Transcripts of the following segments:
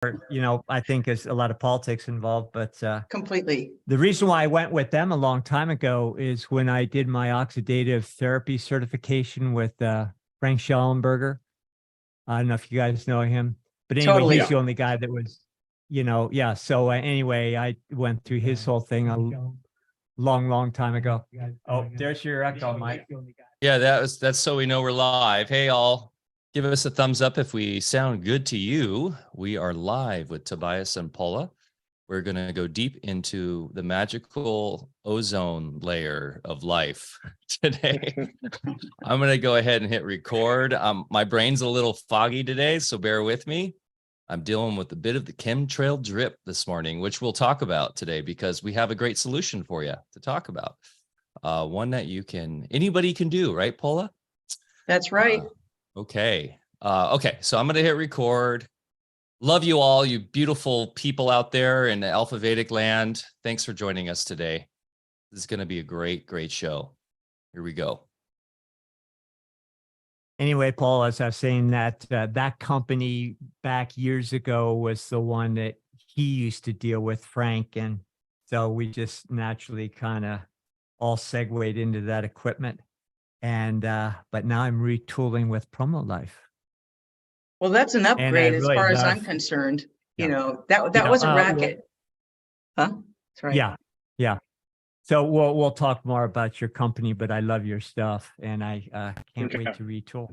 I think there's a lot of politics involved, but Completely. the reason why I went with them a long time ago is when I did my oxidative therapy certification with Frank Schellenberger. I don't know if you guys know him, but anyway, Totally. he's the only guy that was, yeah. So anyway, I went through his whole thing a long time ago. Oh, there's your echo, Mike. Yeah, that's so we know we're live. Hey, all, give us a thumbs up if we sound good to you. We are live with Tobias and Paula. We're going to go deep into the magical ozone layer of life today. I'm going to go ahead and hit record. My brain's a little foggy today, so bear with me. I'm dealing with a bit of the chemtrail drip this morning, which we'll talk about today because we have a great solution for you to talk about. One that anybody can do, right, Paula? That's right. Okay. So I'm going to hit record. Love you all, you beautiful people out there in the Alfa Vedic land. Thanks for joining us today. This is going to be a great show. Here we go. Anyway, Paul, as I was saying, that company back years ago was the one that he used to deal with, Frank. And so we just naturally kind of all segued into that equipment. And but now I'm retooling with Promo Life. Well, that's an upgrade as really far as I'm concerned. Yeah. That was a racket. Huh? That's right. Yeah. So we'll talk more about your company, but I love your stuff, and I can't wait to retool.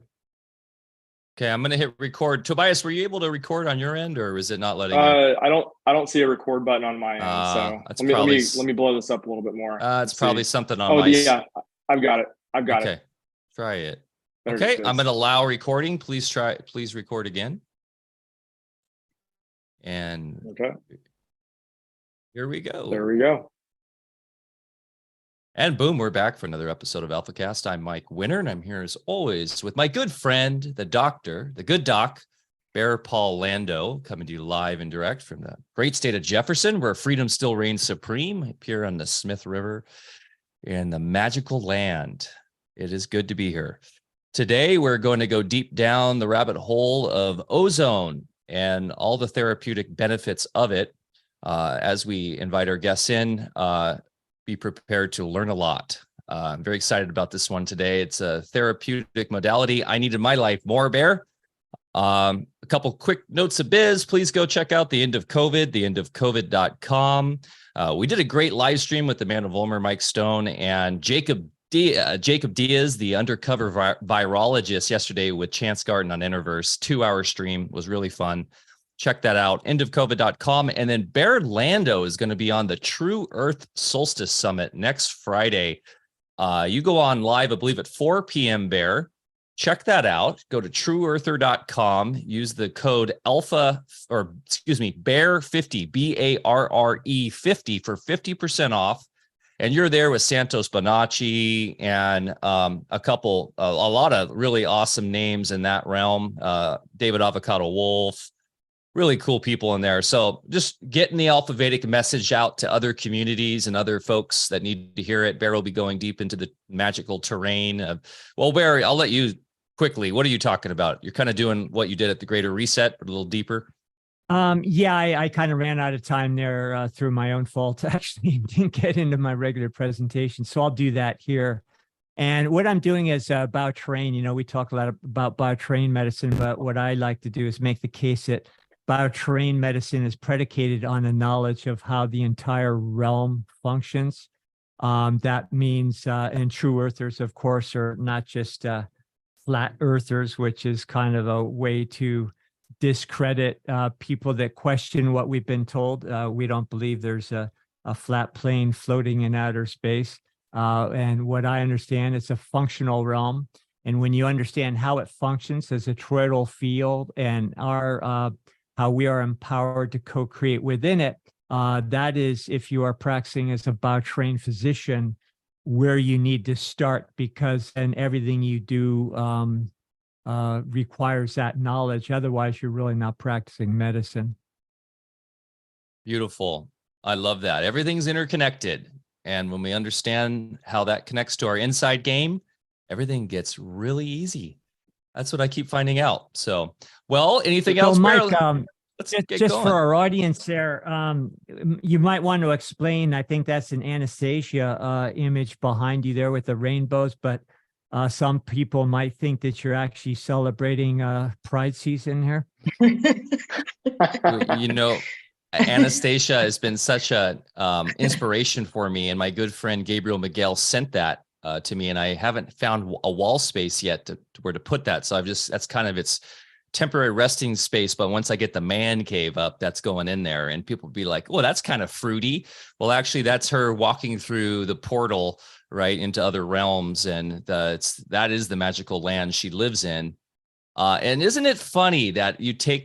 Okay, I'm going to hit record. Tobias, were you able to record on your end, or is it not letting you? I don't see a record button on my end. So let me blow this up a little bit more. It's probably something on my. Yeah, I've got it. Okay, try it. Okay, I'm going to allow recording. Please record again. And okay, here we go. There we go. And boom, we're back for another episode of Alfa Cast. I'm Mike Winter, and I'm here as always with my good friend, the doctor, the good doc, Bear Paul Lando, coming to you live and direct from the great state of Jefferson, where freedom still reigns supreme, up here on the Smith River in the magical land. It is good to be here. Today, we're going to go deep down the rabbit hole of ozone and all the therapeutic benefits of it. As we invite our guests in, be prepared to learn a lot. I'm very excited about this one today. It's a therapeutic modality I need in my life more, Bear. A couple quick notes of biz. Please go check out The End of COVID, theendofcovid.com. We did a great live stream with Amanda Vollmer, Mike Stone, and Jacob Diaz, the undercover virologist, yesterday with Chance Garden on Interverse. 2-hour stream, was really fun. Check that out, endofcovid.com. And then Bear Lando is going to be on the True Earth Solstice Summit next Friday. You go on live, I believe, at 4 p.m. Bear. Check that out. Go to trueearther.com. Use the code BEAR50, BARRE 50 for 50% off. And you're there with Santos Bonacci and a lot of really awesome names in that realm. David Avocado Wolf, really cool people in there. So just getting the Alfa Vedic message out to other communities and other folks that need to hear it. Bear will be going deep into the magical terrain. Well, Bear, I'll let you quickly. What are you talking about? You're kind of doing what you did at the Greater Reset, but a little deeper. I kind of ran out of time there through my own fault. Actually, didn't get into my regular presentation, so I'll do that here. And what I'm doing is bioterrain. We talk a lot about bioterrain medicine, but what I like to do is make the case that bioterrain medicine is predicated on a knowledge of how the entire realm functions. That means, and true earthers, of course, are not just flat earthers, which is kind of a way to discredit people that question what we've been told. We don't believe there's a flat plane floating in outer space. And what I understand, it's a functional realm. And when you understand how it functions as a toroidal field and how we are empowered to co-create within it, that is, if you are practicing as a biotrained physician, where you need to start, because then everything you do requires that knowledge. Otherwise, you're really not practicing medicine. Beautiful. I love that. Everything's interconnected. And when we understand how that connects to our inside game, everything gets really easy. That's what I keep finding out. So, well, anything else? Mike, Let's get Just going. for our audience there, you might want to explain, I think that's an Anastasia image behind you there with the rainbows, but some people might think that you're actually celebrating Pride season here. You know, Anastasia has been such a inspiration for me, and my good friend Gabriel Miguel sent that to me, and I haven't found a wall space yet to where to put that. So that's kind of its temporary resting space. But once I get the man cave up, that's going in there, and people be like, "Well, that's kind of fruity." Well, actually, that's her walking through the portal right into other realms, and that is the magical land she lives in. And isn't it funny that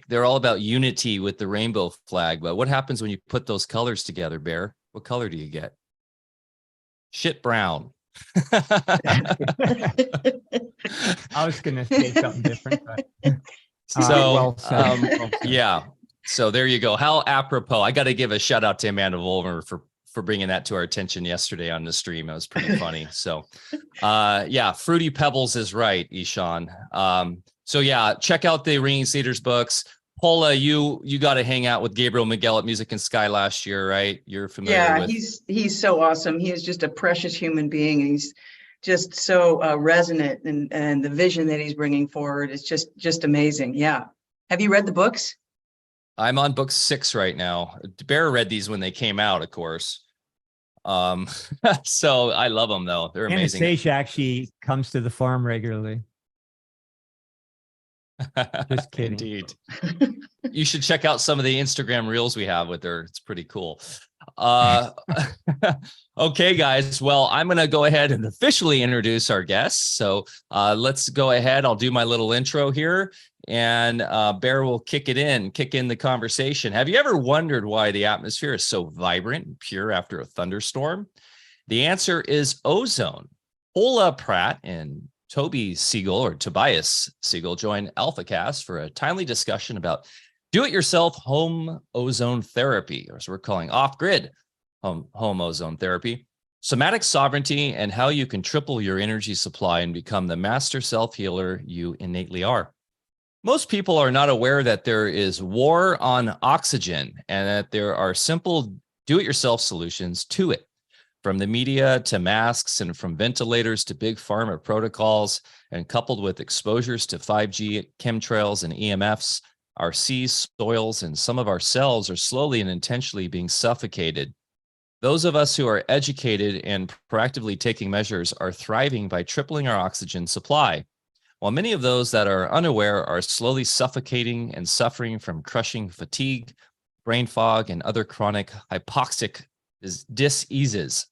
they're all about unity with the rainbow flag, but what happens when you put those colors together, Bear? What color do you get? Shit brown. I was going to say something different, but so yeah. So there you go. How apropos. I got to give a shout out to Amanda Volmer for bringing that to our attention yesterday on the stream. It was pretty funny. So yeah, Fruity Pebbles is right, Ishan. So yeah, check out the Ringing Cedars books. Polla, you got to hang out with Gabriel Miguel at Music and Sky last year, right? You're familiar with. Yeah, he's so awesome. He is just a precious human being. He's just so resonant, and the vision that he's bringing forward is just amazing. Yeah. Have you read the books? I'm on book 6 right now. Bear read these when they came out, of course. So I love them though. They're amazing. Anastasia actually comes to the farm regularly. Just kidding. Indeed. You should check out some of the Instagram reels we have with her. It's pretty cool. Okay, guys. Well, I'm going to go ahead and officially introduce our guests. So let's go ahead. I'll do my little intro here, and Bear will kick in the conversation. Have you ever wondered why the atmosphere is so vibrant and pure after a thunderstorm? The answer is ozone. Polla Pratt and Toby Tobias Segal joined Alfa Cast for a timely discussion about do-it-yourself home ozone therapy, or as we're calling off-grid home ozone therapy, somatic sovereignty, and how you can triple your energy supply and become the master self-healer you innately are. Most people are not aware that there is war on oxygen and that there are simple do-it-yourself solutions to it. From the media to masks, and from ventilators to big pharma protocols, and coupled with exposures to 5G, chemtrails, and EMFs, our seas, soils, and some of our cells are slowly and intentionally being suffocated. Those of us who are educated and proactively taking measures are thriving by tripling our oxygen supply, while many of those that are unaware are slowly suffocating and suffering from crushing fatigue, brain fog, and other chronic hypoxic diseases.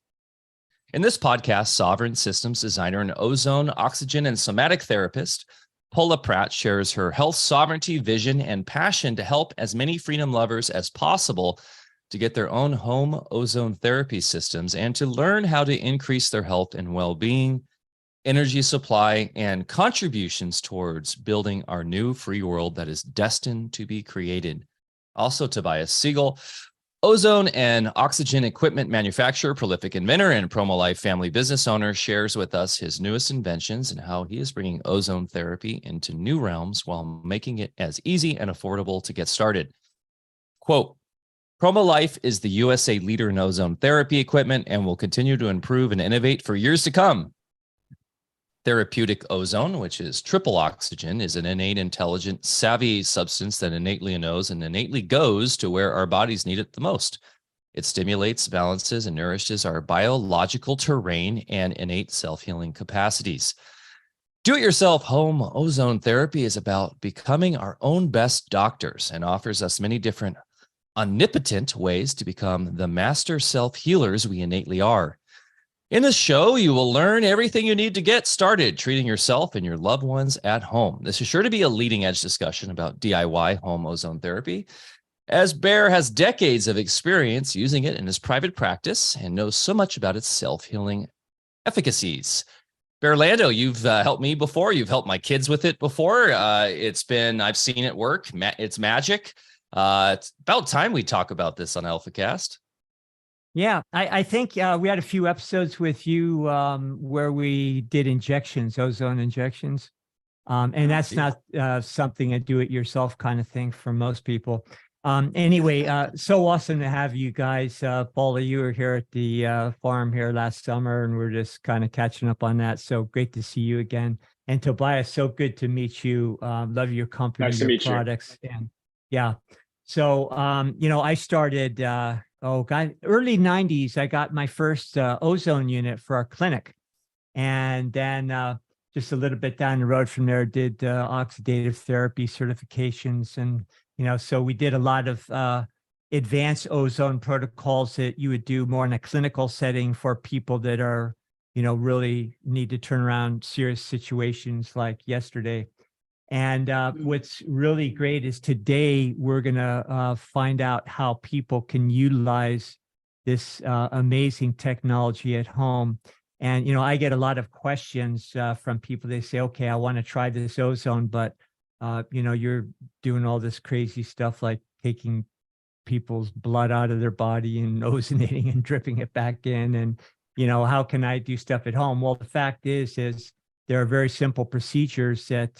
In this podcast, sovereign systems designer and ozone, oxygen, and somatic therapist, Polla Pratt shares her health sovereignty, vision, and passion to help as many freedom lovers as possible to get their own home ozone therapy systems and to learn how to increase their health and well-being, energy supply, and contributions towards building our new free world that is destined to be created. Also, Tobias Segal, ozone and oxygen equipment manufacturer, prolific inventor, and Promolife family business owner, shares with us his newest inventions and how he is bringing ozone therapy into new realms while making it as easy and affordable to get started. Quote, Promolife is the USA leader in ozone therapy equipment and will continue to improve and innovate for years to come. Therapeutic ozone, which is triple oxygen, is an innate, intelligent, savvy substance that innately knows and innately goes to where our bodies need it the most. It stimulates, balances, and nourishes our biological terrain and innate self-healing capacities. Do-it-yourself home ozone therapy is about becoming our own best doctors and offers us many different omnipotent ways to become the master self-healers we innately are. In this show, you will learn everything you need to get started treating yourself and your loved ones at home. This is sure to be a leading-edge discussion about DIY home ozone therapy, as Bear has decades of experience using it in his private practice and knows so much about its self-healing efficacies. Bear Lando, you've helped me before. You've helped my kids with it before. I've seen it work. It's magic. It's about time we talk about this on Alfa Cast. Yeah, I think we had a few episodes with you where we did injections, ozone injections. And that's not something a do-it-yourself kind of thing for most people. Anyway, so awesome to have you guys. Paula, you were here at the farm here last summer, and we're just kind of catching up on that. So great to see you again. And Tobias, so good to meet you. Love your company, Nice to your meet you. products, and yeah. So I started early '90s. I got my first ozone unit for our clinic, and then just a little bit down the road from there, did oxidative therapy certifications, and so we did a lot of advanced ozone protocols that you would do more in a clinical setting for people that are, really need to turn around serious situations like yesterday. And what's really great is today we're going to find out how people can utilize this amazing technology at home. And, I get a lot of questions from people. They say, okay, I want to try this ozone, but you're doing all this crazy stuff like taking people's blood out of their body and ozonating and dripping it back in. And, how can I do stuff at home? Well, the fact is there are very simple procedures that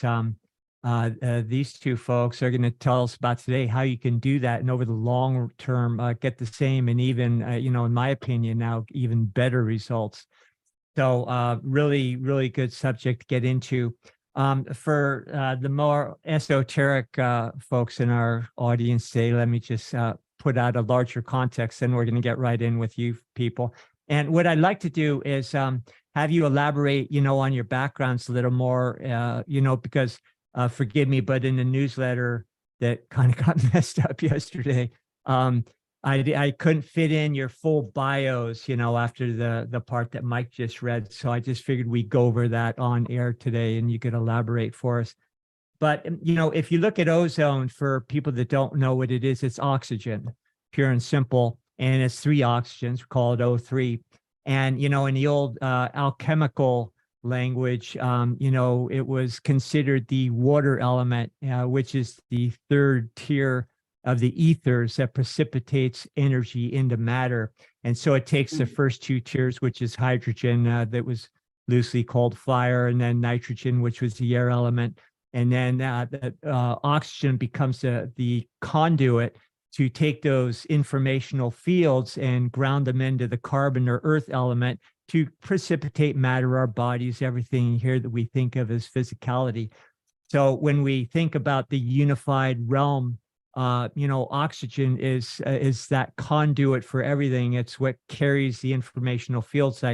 these two folks are going to tell us about today, how you can do that. And over the long term, get the same and even, in my opinion, now even better results. So really, really good subject to get into. For the more esoteric folks in our audience today, let me just put out a larger context, and we're going to get right in with you people. And what I'd like to do is have you elaborate, on your backgrounds a little more, because forgive me, but in the newsletter that kind of got messed up yesterday, I couldn't fit in your full bios, after the part that Mike just read. So I just figured we'd go over that on air today and you could elaborate for us. But, if you look at ozone, for people that don't know what it is, it's oxygen, pure and simple. And it's 3 oxygens, we call it O3. And, in the old alchemical language, it was considered the water element, which is the 3rd tier of the ethers that precipitates energy into matter. And so it takes the first 2 tiers, which is hydrogen, that was loosely called fire, and then nitrogen, which was the air element. And then oxygen becomes the conduit to take those informational fields and ground them into the carbon or earth element to precipitate matter, our bodies, everything here that we think of as physicality. So when we think about the unified realm, oxygen is that conduit for everything. It's what carries the informational fields,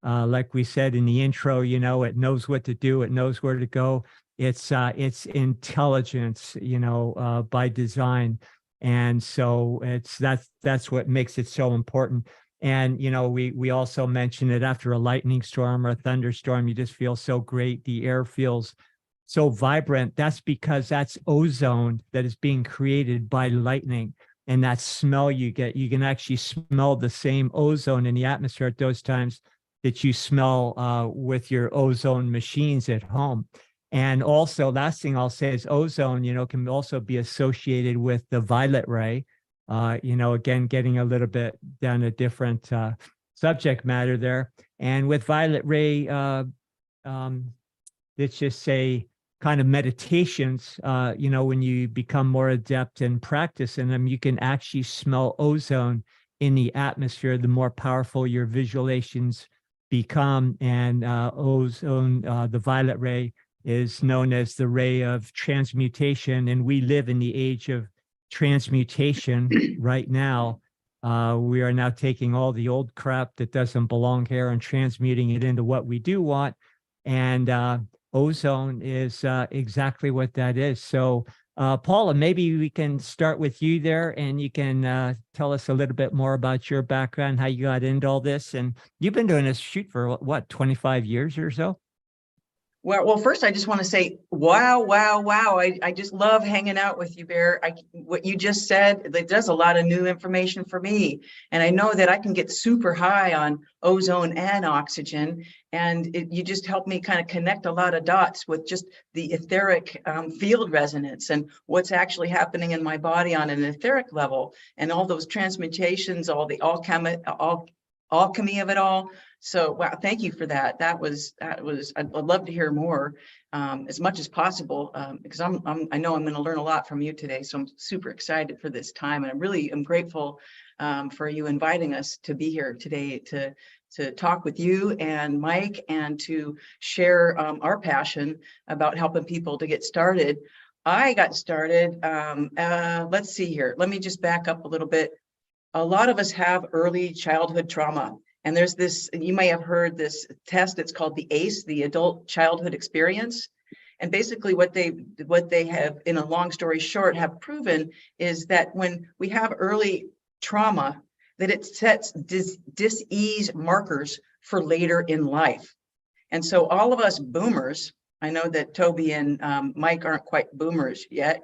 like we said in the intro. It knows what to do, it knows where to go. It's intelligence, by design. And so that's what makes it so important. And we also mentioned it after a lightning storm or a thunderstorm, you just feel so great. The air feels so vibrant. That's because that's ozone that is being created by lightning. And that smell you get, you can actually smell the same ozone in the atmosphere at those times that you smell with your ozone machines at home. And also, last thing I'll say is ozone, can also be associated with the violet ray. Again, getting a little bit down a different subject matter there. And with violet ray, let's just say kind of meditations, when you become more adept and practice in them, you can actually smell ozone in the atmosphere. The more powerful your visualizations become, and ozone, the violet ray, is known as the ray of transmutation. And we live in the age of transmutation right now. We are now taking all the old crap that doesn't belong here and transmuting it into what we do want. And ozone is exactly what that is. So Paula, maybe we can start with you there, and you can tell us a little bit more about your background, how you got into all this. And you've been doing this shoot for what, 25 years or so? Well, first, I just want to say, wow. I just love hanging out with you, Bear. What you just said, it does a lot of new information for me. And I know that I can get super high on ozone and oxygen. And you just helped me kind of connect a lot of dots with just the etheric field resonance and what's actually happening in my body on an etheric level, and all those transmutations, all the alchemy of it all. So wow, thank you for that. I'd love to hear more as much as possible because I know I'm going to learn a lot from you today. So I'm super excited for this time, and I'm grateful for you inviting us to be here today to talk with you and Mike and to share our passion about helping people to get started. I got started, let's see here. Let me just back up a little bit. A lot of us have early childhood trauma. And there's this, you may have heard this test, it's called the ACE, the Adult Childhood Experience. And basically what they have, in a long story short, have proven is that when we have early trauma, that it sets dis-ease markers for later in life. And so all of us boomers, I know that Toby and Mike aren't quite boomers yet.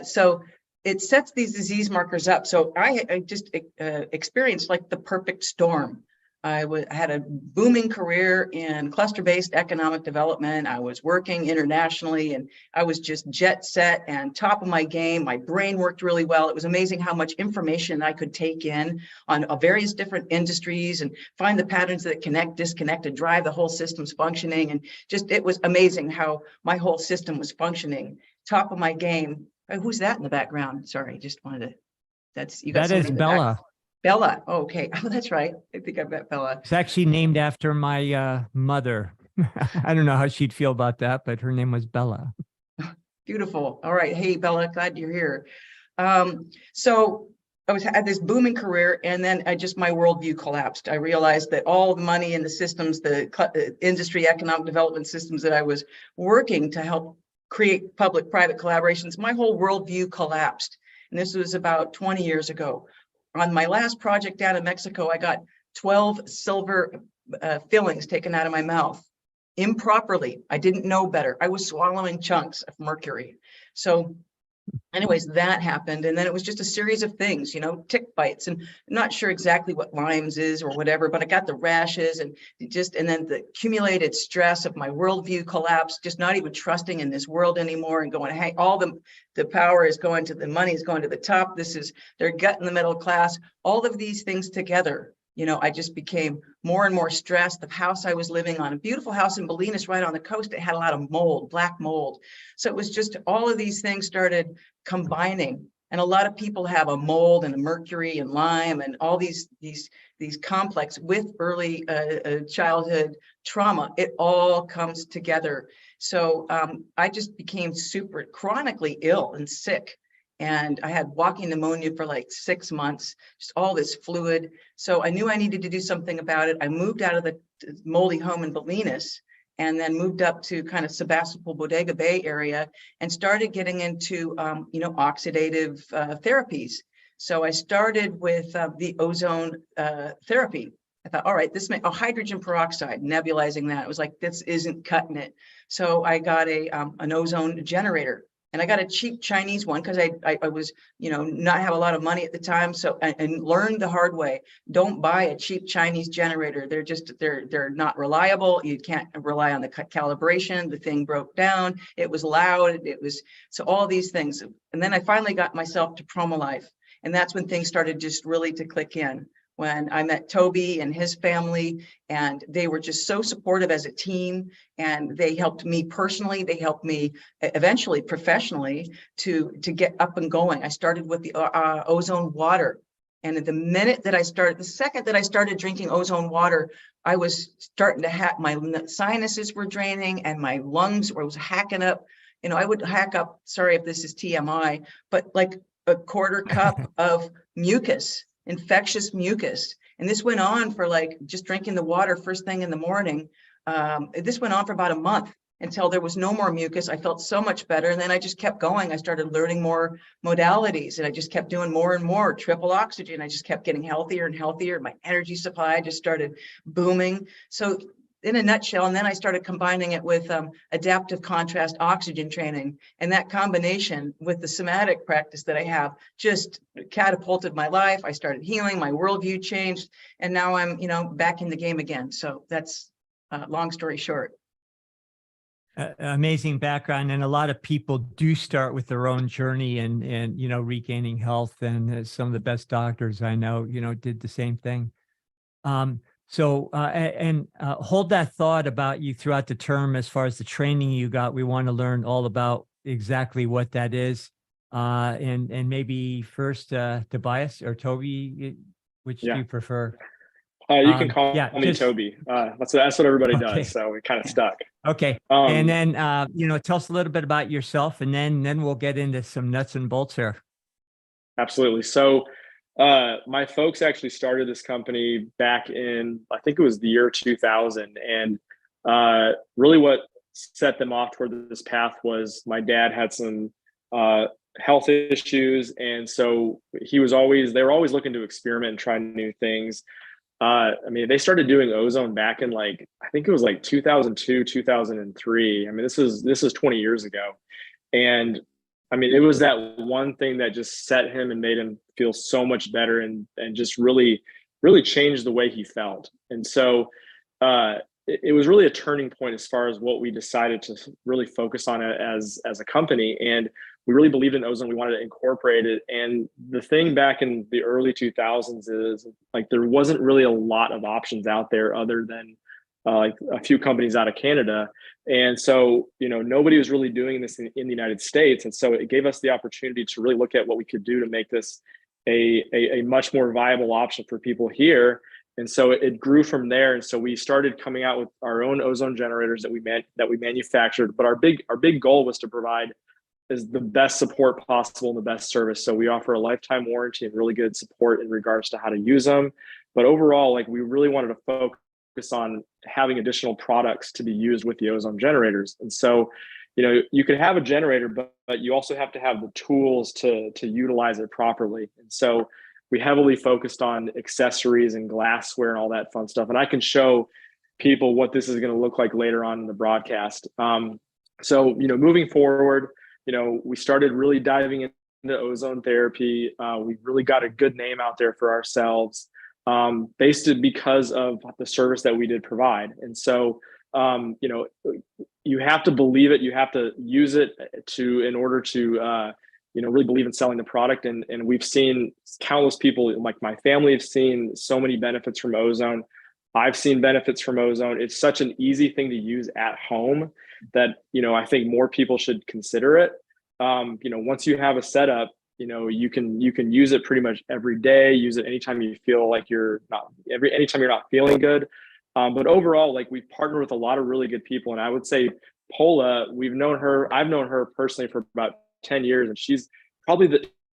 So it sets these disease markers up. So I just experienced like the perfect storm. I had a booming career in cluster-based economic development. I was working internationally and I was just jet set and top of my game. My brain worked really well. It was amazing how much information I could take in on various different industries and find the patterns that connect, disconnect, and drive the whole system's functioning. And just, it was amazing how my whole system was functioning. Top of my game. Who's that in the background? Sorry, just wanted to, that is Bella. Bella. Oh, okay. Oh, that's right. I think I met Bella. It's actually named after my mother. I don't know how she'd feel about that, but her name was Bella. Beautiful. All right. Hey, Bella, glad you're here. So I had this booming career, and then my worldview collapsed. I realized that all the money in the systems, the industry, economic development systems that I was working to help create public-private collaborations, my whole worldview collapsed. And this was about 20 years ago. On my last project down in Mexico, I got 12 silver fillings taken out of my mouth improperly. I didn't know better. I was swallowing chunks of mercury. So anyways, that happened. And then it was just a series of things, tick bites, and I'm not sure exactly what Lyme's is or whatever, but I got the rashes and then the accumulated stress of my worldview collapsed, just not even trusting in this world anymore and going, hey, all the power is going to the money is going to the top. They're gutting the middle class, all of these things together. I just became more and more stressed. The house I was living on, a beautiful house in Bolinas, right on the coast, it had a lot of mold, black mold. So it was just all of these things started combining. And a lot of people have a mold and a mercury and Lyme and all these complex with early childhood trauma. It all comes together. So I just became super chronically ill and sick. And I had walking pneumonia for like 6 months, just all this fluid. So I knew I needed to do something about it. I moved out of the moldy home in Bolinas and then moved up to kind of Sebastopol, Bodega Bay area and started getting into, oxidative therapies. So I started with the ozone therapy. I thought, all right, hydrogen peroxide, nebulizing that. It was like, this isn't cutting it. So I got an ozone generator. And I got a cheap Chinese one because I was, not have a lot of money at the time. So, and learned the hard way. Don't buy a cheap Chinese generator. They're not reliable. You can't rely on the calibration. The thing broke down. It was loud. So all these things. And then I finally got myself to PromoLife. And that's when things started just really to click in. When I met Toby and his family, and they were just so supportive as a team, and they helped me personally, they helped me eventually professionally to get up and going. I started with the ozone water. And at the second that I started drinking ozone water, I was starting to my sinuses were draining and my lungs was hacking up. I would hack up, sorry if this is TMI, but like a quarter cup of mucus. Infectious mucus. And this went on for like just drinking the water first thing in the morning. This went on for about a month until there was no more mucus. I felt so much better. And then I just kept going. I started learning more modalities and I just kept doing more and more triple oxygen. I just kept getting healthier and healthier. My energy supply just started booming. So in a nutshell, and then I started combining it with adaptive contrast oxygen training. And that combination with the somatic practice that I have just catapulted my life. I started healing, my worldview changed, and now I'm, back in the game again. So that's long story short. Amazing background. And a lot of people do start with their own journey and regaining health. And some of the best doctors I know, did the same thing. Hold that thought about you throughout the term as far as the training you got. We want to learn all about exactly what that is. And maybe first, Tobias or Toby, which do you prefer? You can call me Toby. That's what everybody does. So we kind of stuck. Okay. And then, tell us a little bit about yourself, and then we'll get into some nuts and bolts here. Absolutely. So my folks actually started this company back in, I think it was the year 2000. And really what set them off toward this path was my dad had some health issues. And so they were always looking to experiment and try new things. They started doing ozone back in I think it was 2002, 2003. This is 20 years ago. And it was that one thing that just set him and made him feel so much better and just really, really changed the way he felt. And so it was really a turning point as far as what we decided to really focus on as a company. And we really believed in ozone. We wanted to incorporate it. And the thing back in the early 2000s is there wasn't really a lot of options out there other than a few companies out of Canada. And so, nobody was really doing this in the United States. And so it gave us the opportunity to really look at what we could do to make this a much more viable option for people here. And so it grew from there. And so we started coming out with our own ozone generators that we manufactured. But our big goal was to provide is the best support possible and the best service. So we offer a lifetime warranty and really good support in regards to how to use them. But overall, we really wanted to focus on having additional products to be used with the ozone generators. And so, you could have a generator, but you also have to have the tools to utilize it properly. And so we heavily focused on accessories and glassware and all that fun stuff. And I can show people what this is going to look like later on in the broadcast. So, moving forward, we started really diving into ozone therapy. We really got a good name out there for ourselves, based because of the service that we did provide. And so, you have to believe it. You have to use it in order to, really believe in selling the product. And we've seen countless people, like my family, have seen so many benefits from ozone. I've seen benefits from ozone. It's such an easy thing to use at home that, I think more people should consider it. Once you have a setup, you can use it pretty much every day, use it anytime you feel like anytime you're not feeling good. But overall, we've partnered with a lot of really good people. And I would say Polla, I've known her personally for about 10 years, and she's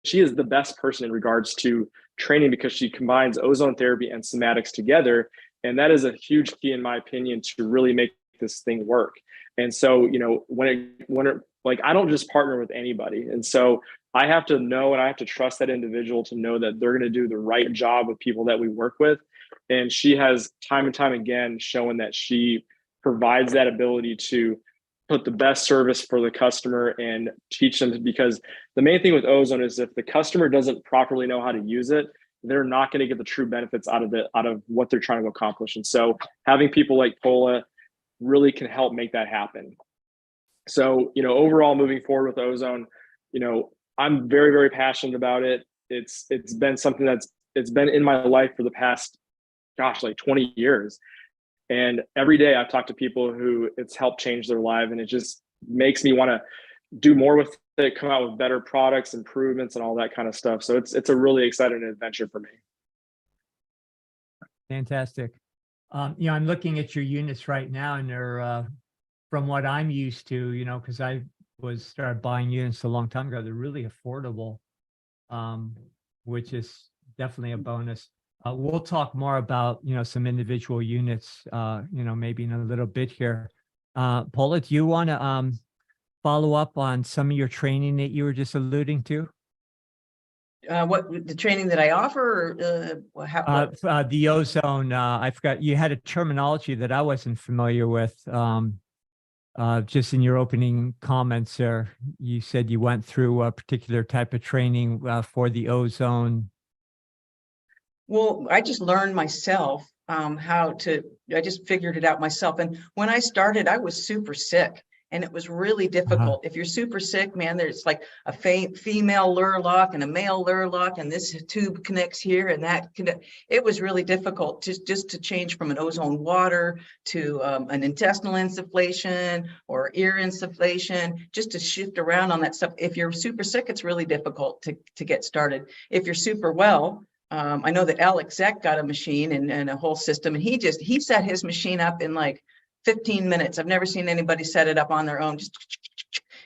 she is the best person in regards to training because she combines ozone therapy and somatics together. And that is a huge key, in my opinion, to really make this thing work. And so, I don't just partner with anybody. And so I have to know, and I have to trust that individual to know that they're going to do the right job with people that we work with. And she has time and time again shown that she provides that ability to put the best service for the customer and teach them, because the main thing with ozone is if the customer doesn't properly know how to use it, they're not going to get the true benefits out of what they're trying to accomplish. And so having people like Polla really can help make that happen. So, overall, moving forward with ozone, I'm very, very passionate about it. It's been something it's been in my life for the past, 20 years. And every day I've talked to people who it's helped change their life, and it just makes me want to do more with it, come out with better products, improvements, and all that kind of stuff. So it's a really exciting adventure for me. Fantastic. I'm looking at your units right now, and they're from what I'm used to, because I started buying units a long time ago. They're really affordable, which is definitely a bonus. We'll talk more about, some individual units, maybe in a little bit here. Polla, do you want to follow up on some of your training that you were just alluding to? What the training that I offer? The ozone. I forgot, you had a terminology that I wasn't familiar with. Just in your opening comments there, you said you went through a particular type of training for the ozone. Well, I just learned myself I just figured it out myself. And when I started, I was super sick. And it was really difficult. If you're super sick, man, there's like a female lure lock and a male lure lock, and this tube connects here and that it was really difficult just to change from an ozone water to an intestinal insufflation or ear insufflation, just to shift around on that stuff. If you're super sick, it's really difficult to get started. If you're super well, I know that Alex Zek got a machine and a whole system, and he set his machine up in like 15 minutes. I've never seen anybody set it up on their own.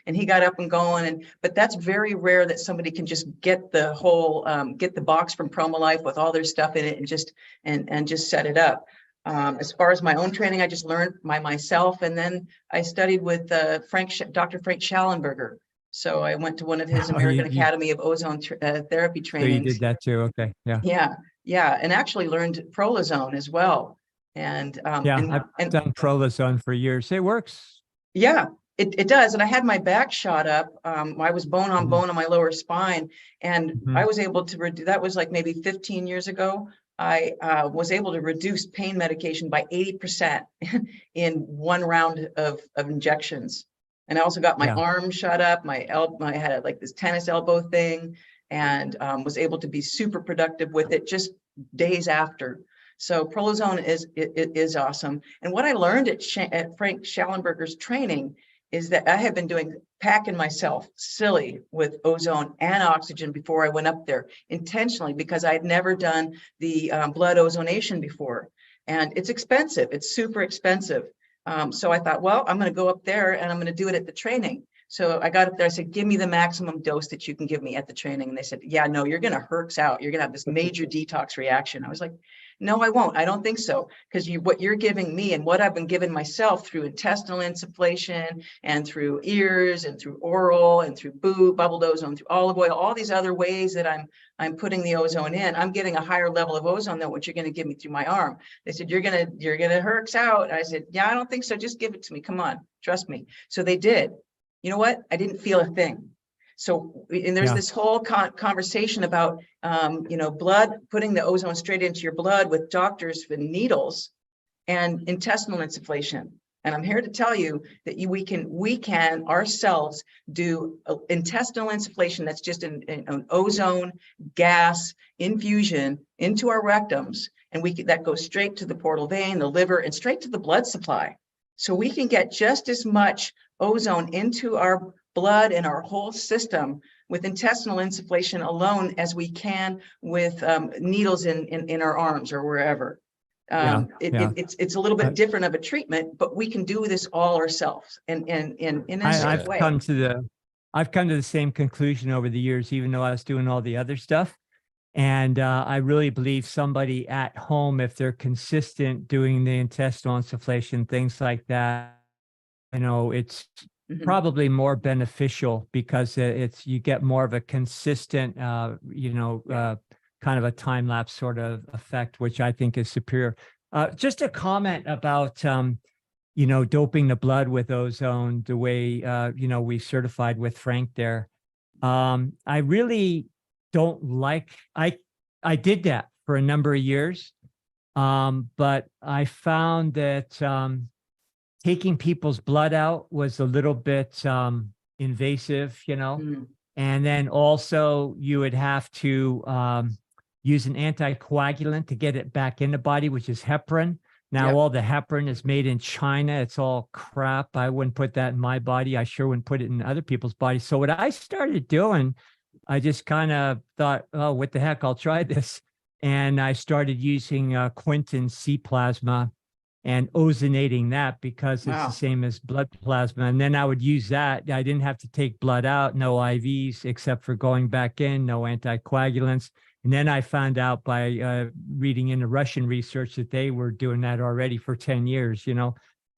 And he got up and going. But that's very rare that somebody can just get the whole, get the box from PromoLife with all their stuff in it and just set it up. As far as my own training, I just learned by myself. And then I studied with Dr. Frank Schallenberger. So I went to one of his American Academy of Ozone Therapy trainings. So you did that too. Okay. Yeah. Yeah. And actually learned Prolozone as well. And I've done Prolozone for years. It works. Yeah, it does. And I had my back shot up. I was bone on bone on my lower spine, and I was able to reduce. That was like maybe 15 years ago. I was able to reduce pain medication by 80% in one round of injections. And I also got my arm shot up. I had like this tennis elbow thing, and was able to be super productive with it just days after. So Prolozone is awesome. And what I learned at Frank Schallenberger's training is that I had been packing myself silly with ozone and oxygen before I went up there intentionally, because I had never done the blood ozonation before. And it's expensive. It's super expensive. So I thought, well, I'm going to go up there and I'm going to do it at the training. So I got up there, I said, give me the maximum dose that you can give me at the training. And they said, yeah, no, you're going to herx out. You're going to have this major detox reaction. I was like, no, I won't. I don't think so. Because what you're giving me and what I've been giving myself through intestinal insufflation and through ears and through oral and through bubbled ozone, through olive oil, all these other ways that I'm putting the ozone in, I'm getting a higher level of ozone than what you're going to give me through my arm. They said, you're gonna herx out. And I said, yeah, I don't think so. Just give it to me. Come on, trust me. So they did. You know what? I didn't feel a thing. So, and there's this whole conversation about, blood, putting the ozone straight into your blood with doctors with needles and intestinal insufflation. And I'm here to tell you that we can ourselves do intestinal insufflation. That's just an ozone gas infusion into our rectums. And that goes straight to the portal vein, the liver, and straight to the blood supply. So we can get just as much ozone into our blood and our whole system with intestinal insufflation alone as we can with needles in our arms or wherever. It's a little bit different of a treatment, but we can do this all ourselves and in a safe way. I've come to the same conclusion over the years, even though I was doing all the other stuff. And I really believe somebody at home, if they're consistent doing the intestinal insufflation, things like that, it's probably more beneficial because you get more of a consistent, kind of a time lapse sort of effect, which I think is superior. Just a comment about, doping the blood with ozone the way, we certified with Frank there. I really don't like, I did that for a number of years, but I found that taking people's blood out was a little bit invasive, and then also you would have to use an anticoagulant to get it back in the body, which is heparin. Now, all the heparin is made in China. It's all crap. I wouldn't put that in my body. I sure wouldn't put it in other people's bodies. So what I started doing, I just kind of thought, oh, what the heck, I'll try this. And I started using Quinton C plasma and ozonating that because it's the same as blood plasma. And then I would use that. I didn't have to take blood out, no IVs, except for going back in, no anticoagulants. And then I found out by reading in the Russian research that they were doing that already for 10 years,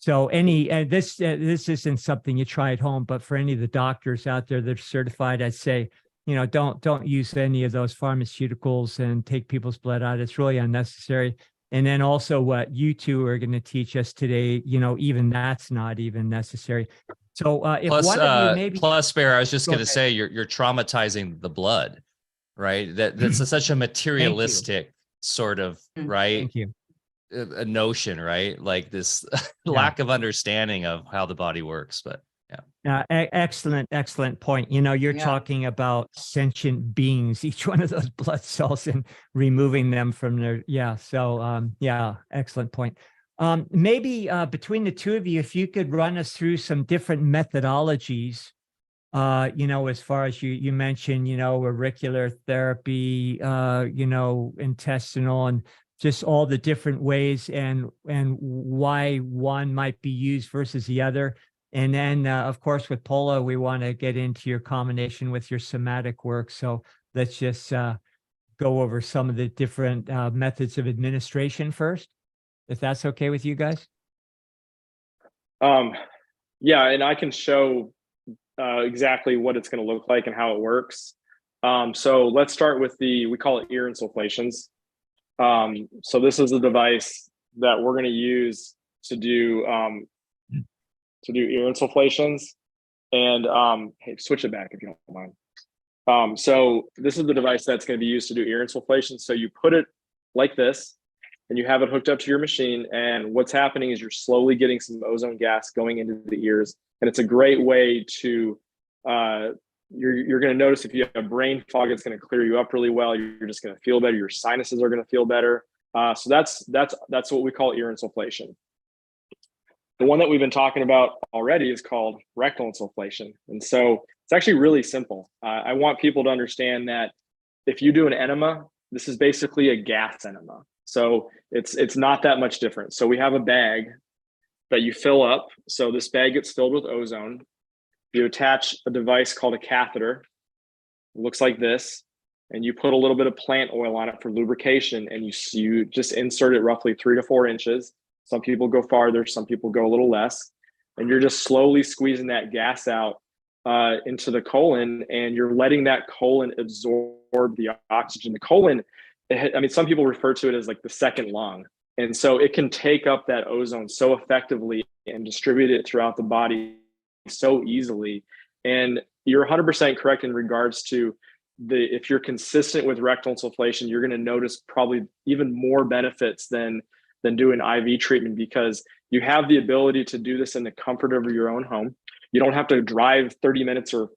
So this isn't something you try at home, but for any of the doctors out there that are certified, I'd say, don't use any of those pharmaceuticals and take people's blood out. It's really unnecessary. And then also what you two are going to teach us today, even that's not even necessary. So if one of you maybe Bear, I was just going to say you're traumatizing the blood, right? That's such a materialistic sort of, right? Thank you. A notion, right? Like this lack of understanding of how the body works, but Excellent point. You know, you're Yeah. talking about sentient beings, each one of those blood cells, and removing them from their, excellent point. Maybe between the two of you, if you could run us through some different methodologies, you know, as far as you mentioned, you know, auricular therapy, you know, intestinal, and just all the different ways and why one might be used versus the other. And then, of course, with Polla, we want to get into your combination with your somatic work. So let's just go over some of the different methods of administration first, if that's okay with you guys. Yeah, and I can show exactly what it's going to look like and how it works. So let's start with we call it ear insufflations. So this is a device that we're going to use to do ear insufflations. And hey, switch it back if you don't mind. So this is the device that's going to be used to do ear insufflations. So you put it like this, and you have it hooked up to your machine. And what's happening is you're slowly getting some ozone gas going into the ears. And it's a great way to, you're going to notice if you have brain fog, it's going to clear you up really well. You're just going to feel better. Your sinuses are going to feel better. So that's what we call ear insufflation. The one that we've been talking about already is called rectal insufflation. And so it's actually really simple. I want people to understand that if you do an enema, this is basically a gas enema. So it's not that much different. So we have a bag that you fill up. So this bag gets filled with ozone. You attach a device called a catheter. It looks like this. And you put a little bit of plant oil on it for lubrication. And you just insert it roughly 3 to 4 inches. Some people go farther, some people go a little less. And you're just slowly squeezing that gas out into the colon, and you're letting that colon absorb the oxygen. The colon, I mean, some people refer to it as like the second lung. And so it can take up that ozone so effectively and distribute it throughout the body so easily. And you're 100% correct in regards to if you're consistent with rectal insufflation, you're going to notice probably even more benefits than doing IV treatment, because you have the ability to do this in the comfort of your own home. You don't have to drive 30 minutes or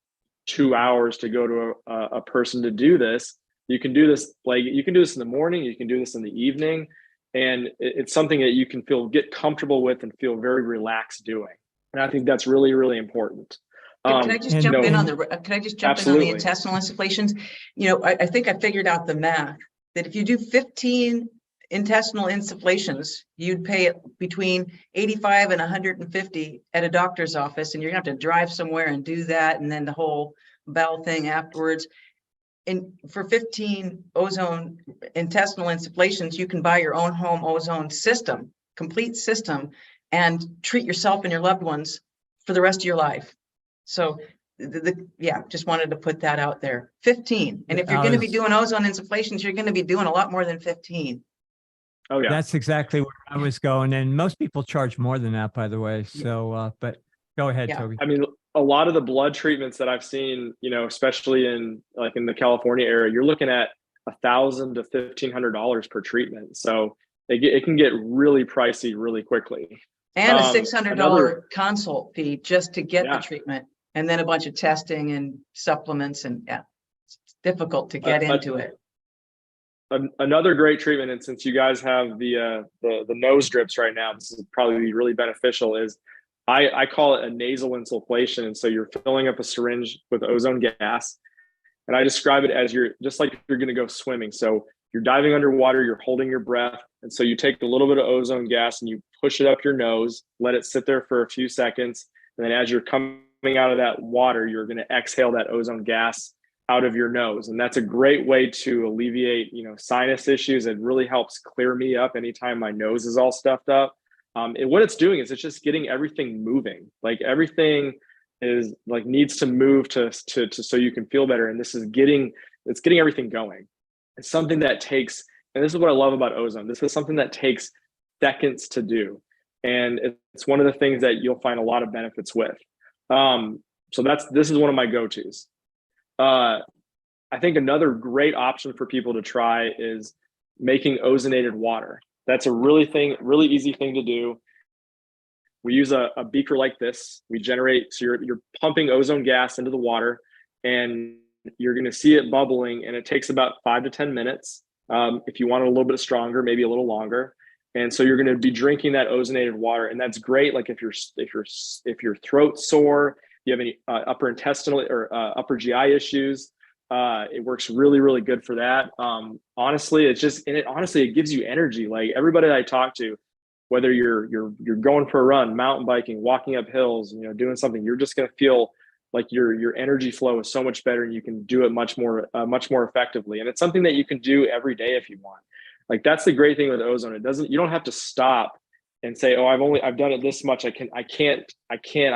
2 hours to go to a person to do this. You can do this in the morning, you can do this in the evening, and it's something that you can get comfortable with and feel very relaxed doing. And I think that's really, really important. Can I just jump in on the absolutely. intestinal insufflations? You know, I think I figured out the math that if you do 15 intestinal insufflations, you'd pay between 85 and 150 at a doctor's office, and you're gonna have to drive somewhere and do that, and then the whole bowel thing afterwards. And for 15 ozone intestinal insufflations, you can buy your own home ozone system, complete system, and treat yourself and your loved ones for the rest of your life. So just wanted to put that out there. 15. And if you're going to be doing ozone insufflations, you're going to be doing a lot more than 15. Oh yeah, that's exactly where I was going, and most people charge more than that, by the way. So, but go ahead, Toby. I mean, a lot of the blood treatments that I've seen, you know, especially in the California area, you're looking at $1,000 to $1,500 per treatment. So it can get really pricey really quickly. And a $600 consult fee just to get the treatment, and then a bunch of testing and supplements, and it's difficult to get into it. Another great treatment, and since you guys have the nose drips right now, this is probably really beneficial, is I call it a nasal insufflation. And so you're filling up a syringe with ozone gas, and I describe it as just like you're going to go swimming. So you're diving underwater, you're holding your breath, and so you take a little bit of ozone gas and you push it up your nose, let it sit there for a few seconds, and then as you're coming out of that water, you're going to exhale that ozone gas out of your nose. And that's a great way to alleviate, you know, sinus issues. It really helps clear me up anytime my nose is all stuffed up. And what it's doing is it's just getting everything moving. Like everything is like needs to move to so you can feel better. And it's getting everything going. It's something that takes, and this is what I love about ozone. This is something that takes seconds to do. And it's one of the things that you'll find a lot of benefits with. So this is one of my go-tos. I think another great option for people to try is making ozonated water. That's a really easy thing to do. we use a beaker like this. We generate, so you're pumping ozone gas into the water, and you're going to see it bubbling, and it takes about 5 to 10 minutes. If you want it a little bit stronger, maybe a little longer. And so you're going to be drinking that ozonated water, and that's great. Like if your throat's sore, you have any upper intestinal or upper GI issues, it works really, really good for that. Honestly, it gives you energy. Like everybody that I talk to, whether you're going for a run, mountain biking, walking up hills, doing something, you're just going to feel like your energy flow is so much better, and you can do it much more effectively. And it's something that you can do every day if you want. Like that's the great thing with ozone. You don't have to stop and say, oh, I've done it this much. I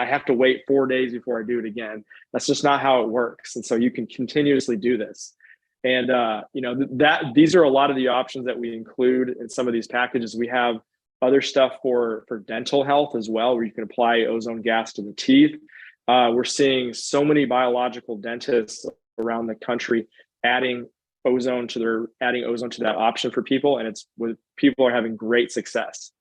have to wait 4 days before I do it again. That's just not how it works. And so you can continuously do this. And these are a lot of the options that we include in some of these packages. We have other stuff for dental health as well, where you can apply ozone gas to the teeth. We're seeing so many biological dentists around the country adding ozone to that option for people, and people are having great success.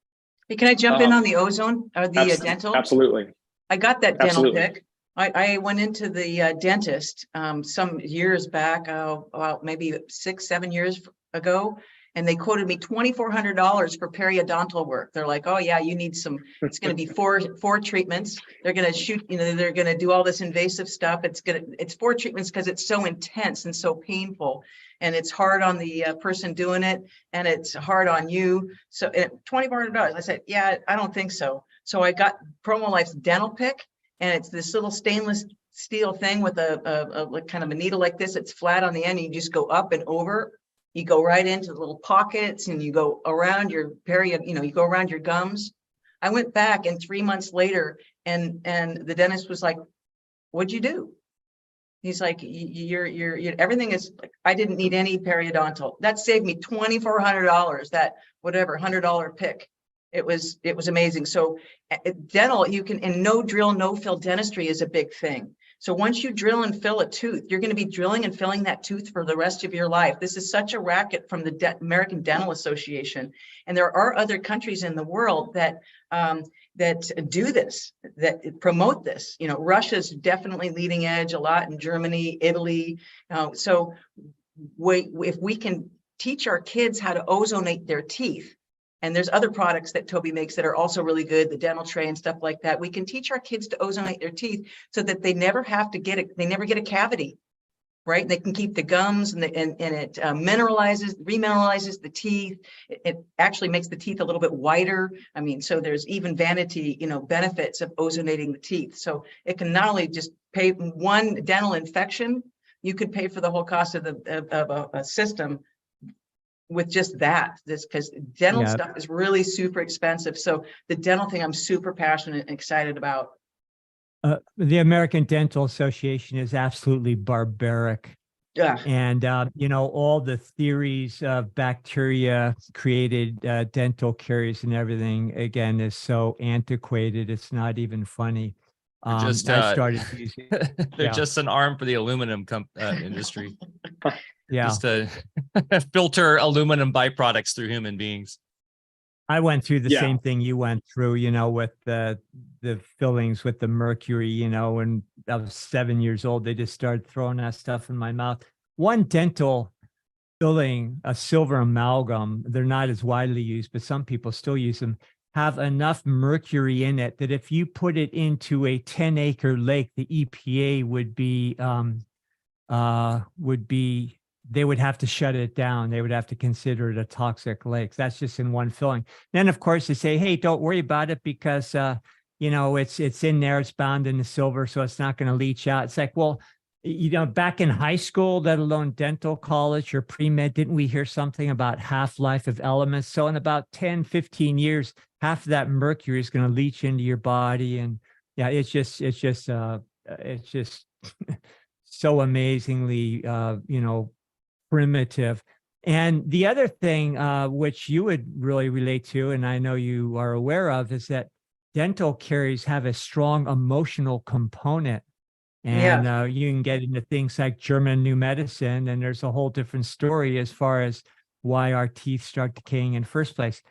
Hey, can I jump in on the ozone or the dental? Absolutely. I got that dental pick. I went into the dentist some years back, about maybe 6-7 years ago, and they quoted me $2,400 for periodontal work. They're like, oh yeah, you need it's going to be four treatments. They're going to shoot, they're going to do all this invasive stuff. It's 4 treatments because it's so intense and so painful, and it's hard on the person doing it, and it's hard on you. So $2,400. I said, yeah, I don't think so. So I got Promo Life's dental pick, and it's this little stainless steel thing with a kind of a needle like this. It's flat on the end. You just go up and over. You go right into the little pockets, and you go around your you go around your gums. I went back, and 3 months later, and the dentist was like, what'd you do? He's like, you're everything is like, I didn't need any periodontal. That saved me $2,400, that whatever $100 pick. It was amazing. So dental, you can, and no drill, no fill dentistry is a big thing. So once you drill and fill a tooth, you're going to be drilling and filling that tooth for the rest of your life. This is such a racket from the American Dental Association. And there are other countries in the world that do this, that promote this. Russia's definitely leading edge a lot, in Germany, Italy. So if we can teach our kids how to ozonate their teeth, and there's other products that Toby makes that are also really good, the dental tray and stuff like that. We can teach our kids to ozonate their teeth so that they never have to they never get a cavity, right? They can keep the gums, and it remineralizes the teeth. It actually makes the teeth a little bit whiter. I mean, so there's even vanity, benefits of ozonating the teeth. So it can not only just pay one dental infection, you could pay for the whole cost of a system with just that, because dental stuff is really super expensive. So the dental thing, I'm super passionate and excited about. The American Dental Association is absolutely barbaric. Yeah. And, all the theories of bacteria created dental caries and everything, again, is so antiquated. It's not even funny. I started using they're just an arm for the aluminum industry. Yeah. Just to filter aluminum byproducts through human beings. I went through the same thing you went through, with the fillings with the mercury, when I was 7 years old, they just started throwing that stuff in my mouth. One dental filling, a silver amalgam, they're not as widely used, but some people still use them, have enough mercury in it that if you put it into a 10-acre lake, the EPA they would have to shut it down. They would have to consider it a toxic lake. That's just in one filling. Then, of course, they say, hey, don't worry about it because, it's in there. It's bound in the silver, so it's not going to leach out. It's like, well, back in high school, let alone dental college or pre-med, didn't we hear something about half-life of elements? So in about 10, 15 years, half of that mercury is going to leach into your body. And yeah, it's just so amazingly, primitive. And the other thing, which you would really relate to, and I know you are aware of, is that dental caries have a strong emotional component. And you can get into things like German New Medicine, and there's a whole different story as far as why our teeth start decaying in the first place.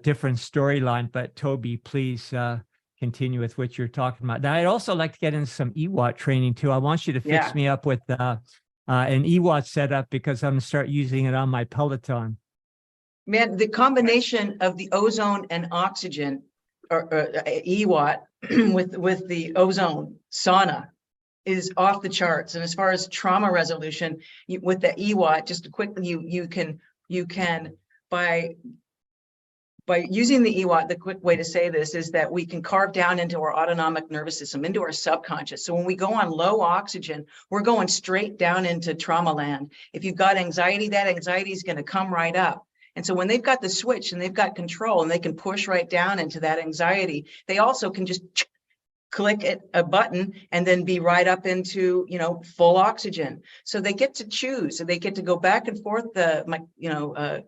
Different storyline, but Toby, please, can continue with what you're talking about. Now, I'd also like to get into some EWAT training too. I want you to fix me up with an EWAT setup because I'm going to start using it on my Peloton. Man, the combination of the ozone and oxygen, or EWAT, with the ozone sauna is off the charts. And as far as trauma resolution, with the EWAT, just quickly, you can by using the EWAT, the quick way to say this is that we can carve down into our autonomic nervous system, into our subconscious. So when we go on low oxygen, we're going straight down into trauma land. If you've got anxiety, that anxiety is going to come right up. And so when they've got the switch and they've got control and they can push right down into that anxiety, they also can just click a button and then be right up into, full oxygen. So they get to choose. So they get to go back and forth.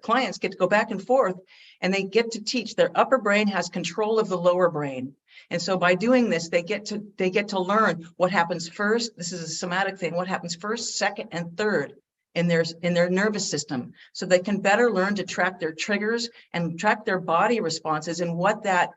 Clients get to go back and forth, and they get to teach. Their upper brain has control of the lower brain. And so by doing this, they get to learn what happens first. This is a somatic thing. What happens first, second, and third in their nervous system. So they can better learn to track their triggers and track their body responses and what that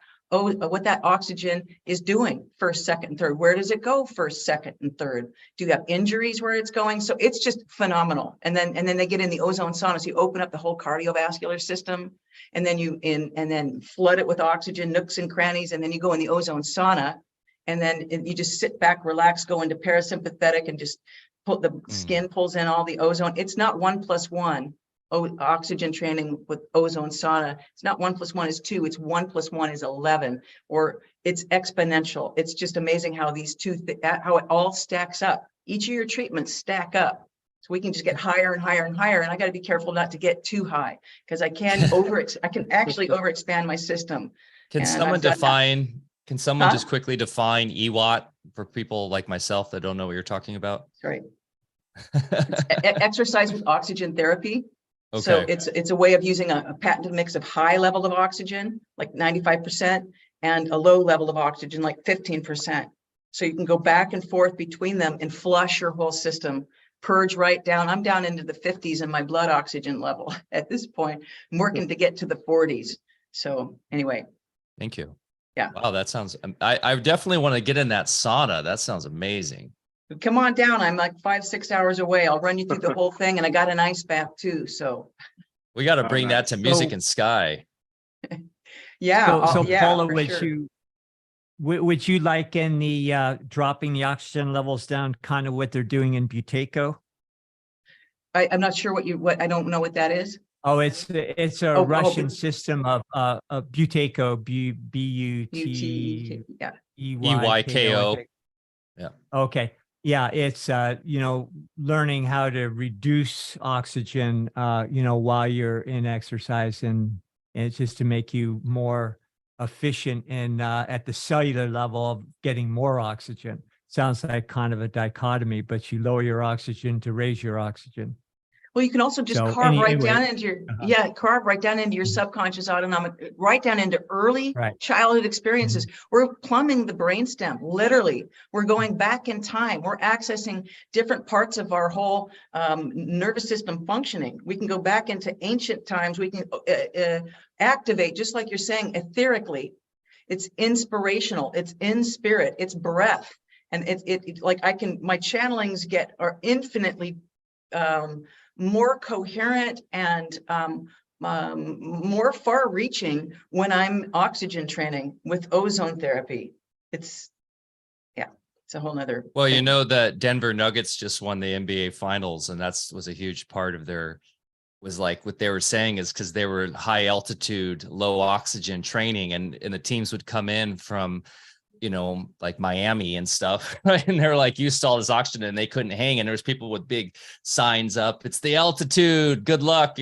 oxygen is doing first, second, and third. Where does it go first, second, and third? Do you have injuries where it's going? So it's just phenomenal. And then they get in the ozone sauna. So you open up the whole cardiovascular system, and then flood it with oxygen, nooks and crannies, and then you go in the ozone sauna, and then you just sit back, relax, go into parasympathetic, and just put the skin pulls in all the ozone. It's not 1+1. Oxygen training with ozone sauna. It's not 1+1 is 2. It's 1+1 is 11, or it's exponential. It's just amazing how these how it all stacks up. Each of your treatments stack up. So we can just get higher and higher and higher. And I got to be careful not to get too high, because I can actually overexpand my system. Can someone just quickly define EWAT for people like myself that don't know what you're talking about? Right. Exercise with oxygen therapy. Okay. So it's a way of using a patented mix of high level of oxygen, like 95%, and a low level of oxygen, like 15%. So you can go back and forth between them and flush your whole system, purge right down. I'm down into the 50s in my blood oxygen level at this point. I'm working to get to the 40s. So anyway. Thank you. Yeah. Wow, that sounds, I definitely want to get in that sauna. That sounds amazing. Come on down. I'm like 5-6 hours away. I'll run you through the whole thing, and I got an ice bath too. So we got to bring that to Music and Sky. Yeah. So yeah, Paula, would you like in the dropping the oxygen levels down, kind of what they're doing in Buteyko? I'm not sure what I don't know what that is. Oh, it's a Russian system of Buteyko, B-U-T-E-Y-K-O. Yeah. Okay. Yeah, it's learning how to reduce oxygen while you're in exercise, and it's just to make you more efficient in at the cellular level of getting more oxygen. Sounds like kind of a dichotomy, but you lower your oxygen to raise your oxygen. Well, you can also just carve right down into your subconscious autonomic, right down into early childhood experiences. We're plumbing the brainstem, literally. We're going back in time. We're accessing different parts of our whole nervous system functioning. We can go back into ancient times. We can activate, just like you're saying, etherically. It's inspirational. It's in spirit. It's breath. And my channelings are infinitely more coherent and more far-reaching when I'm oxygen training with ozone therapy. It's a whole nother. Well, thing. You know that Denver Nuggets just won the NBA Finals, and was a huge part of what they were saying is because they were high altitude, low oxygen training, and the teams would come in from like Miami and stuff, right? And they're like used to all this oxygen and they couldn't hang. And there was people with big signs up, it's the altitude, good luck,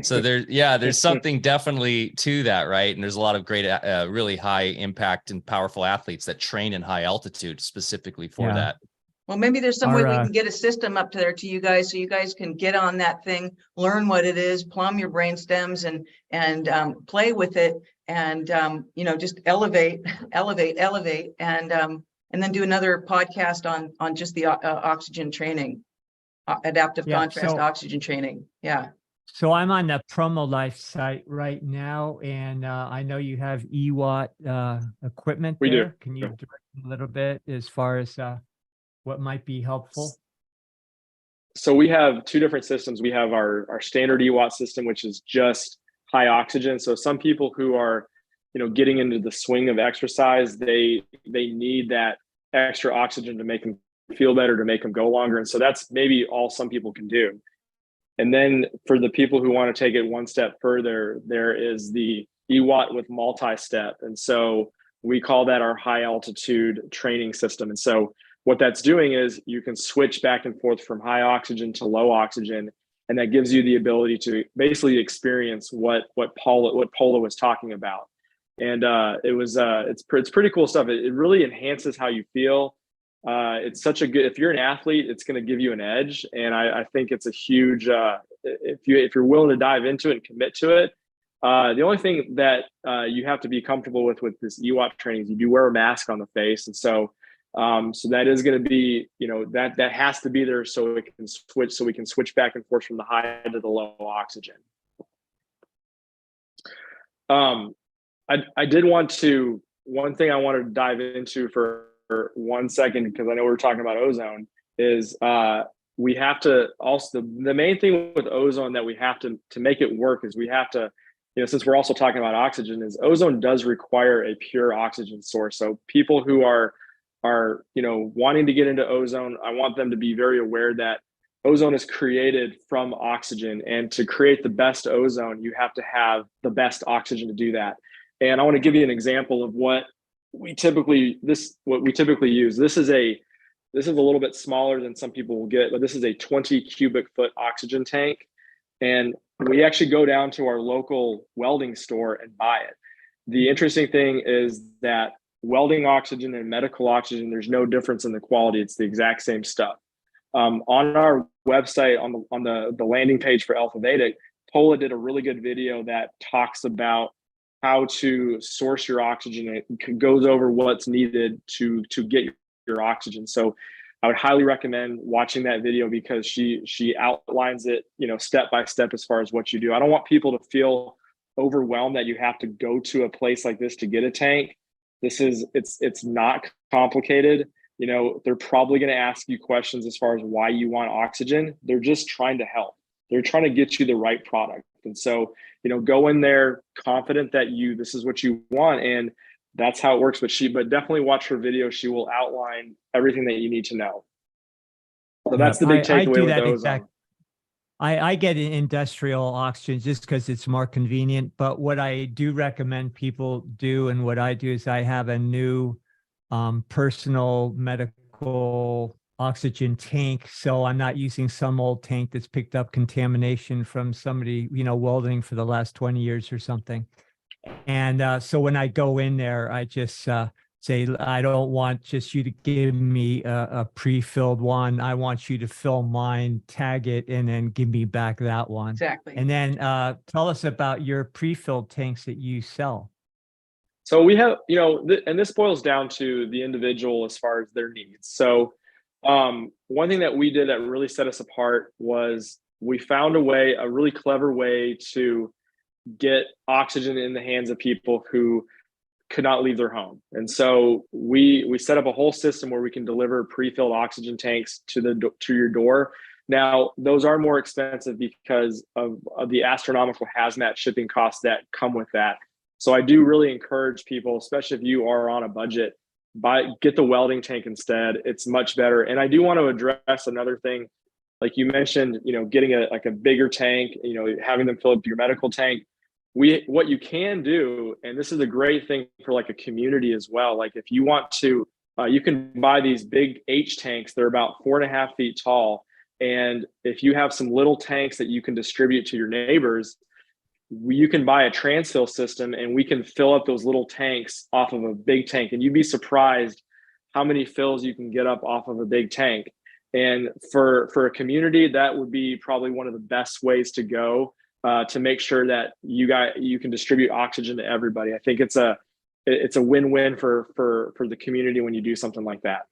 So there's something definitely to that, right? And there's a lot of great, really high impact and powerful athletes that train in high altitude specifically for that. Well, maybe there's some way we can get a system up there to you guys, so you guys can get on that thing, learn what it is, plumb your brain stems, and play with it, and just elevate, and then do another podcast on just the oxygen training, adaptive contrast oxygen training. Yeah. So I'm on the Promo Life site right now, and I know you have EWatt equipment We do. there. Can you direct me a little bit as far as what might be helpful? So we have two different systems. We have our standard EWatt system, which is just high oxygen. So some people who are, getting into the swing of exercise, they need that extra oxygen to make them feel better, to make them go longer. And so that's maybe all some people can do. And then for the people who want to take it one step further, there is the EWatt with multi-step. And so we call that our high altitude training system. And so what that's doing is you can switch back and forth from high oxygen to low oxygen. And that gives you the ability to basically experience what Polla was talking about. And it's pretty cool stuff. It really enhances how you feel. It's such a good, if you're an athlete, it's going to give you an edge. And I think it's a huge, if you're willing to dive into it and commit to it. The only thing that you have to be comfortable with this EWatt training is you do wear a mask on the face. And so that is going to be, that has to be there so we can switch back and forth from the high to the low oxygen. I did want to, one thing I wanted to dive into for 1 second, because I know we're talking about ozone, is we have to also, the main thing with ozone that we have to make it work is we have to, since we're also talking about oxygen, is ozone does require a pure oxygen source. So people who are wanting to get into ozone, I want them to be very aware that ozone is created from oxygen, and to create the best ozone, you have to have the best oxygen to do that. And I want to give you an example of what we typically use. This is a little bit smaller than some people will get, but this is a 20 cubic foot oxygen tank. And we actually go down to our local welding store and buy it. The interesting thing is that welding oxygen and medical oxygen, there's no difference in the quality. It's the exact same stuff. On our website, on the landing page for Alfa Vedic, Polla did a really good video that talks about how to source your oxygen. It goes over what's needed to get your oxygen. So I would highly recommend watching that video, because she outlines it, step by step as far as what you do. I don't want people to feel overwhelmed that you have to go to a place like this to get a tank. It's not complicated. They're probably going to ask you questions as far as why you want oxygen. They're just trying to help. They're trying to get you the right product. And so, go in there confident that this is what you want, and that's how it works. But definitely watch her video. She will outline everything that you need to know. So that's the big takeaway with ozone. I get an industrial oxygen just because it's more convenient. But what I do recommend people do, and what I do, is I have a new personal medical oxygen tank. So I'm not using some old tank that's picked up contamination from somebody, welding for the last 20 years or something. And so when I go in there, I just say, I don't want just you to give me a pre-filled one. I want you to fill mine, tag it, and then give me back that one. Exactly. And then tell us about your pre-filled tanks that you sell. So we have, and this boils down to the individual as far as their needs. So one thing that we did that really set us apart was we found a really clever way to get oxygen in the hands of people who could not leave their home. And so we set up a whole system where we can deliver pre-filled oxygen tanks to your door. Now, those are more expensive because of the astronomical hazmat shipping costs that come with that. So I do really encourage people, especially if you are on a budget, get the welding tank instead. It's much better. And I do want to address another thing, like you mentioned, getting a bigger tank, having them fill up your medical tank. What you can do, and this is a great thing for like a community as well. Like if you want to, you can buy these big H tanks. They're about 4.5 feet tall. And if you have some little tanks that you can distribute to your neighbors, you can buy a transfill system, and we can fill up those little tanks off of a big tank. And you'd be surprised how many fills you can get up off of a big tank. And for a community, that would be probably one of the best ways to go to make sure that you can distribute oxygen to everybody. I think it's a win-win for the community when you do something like that.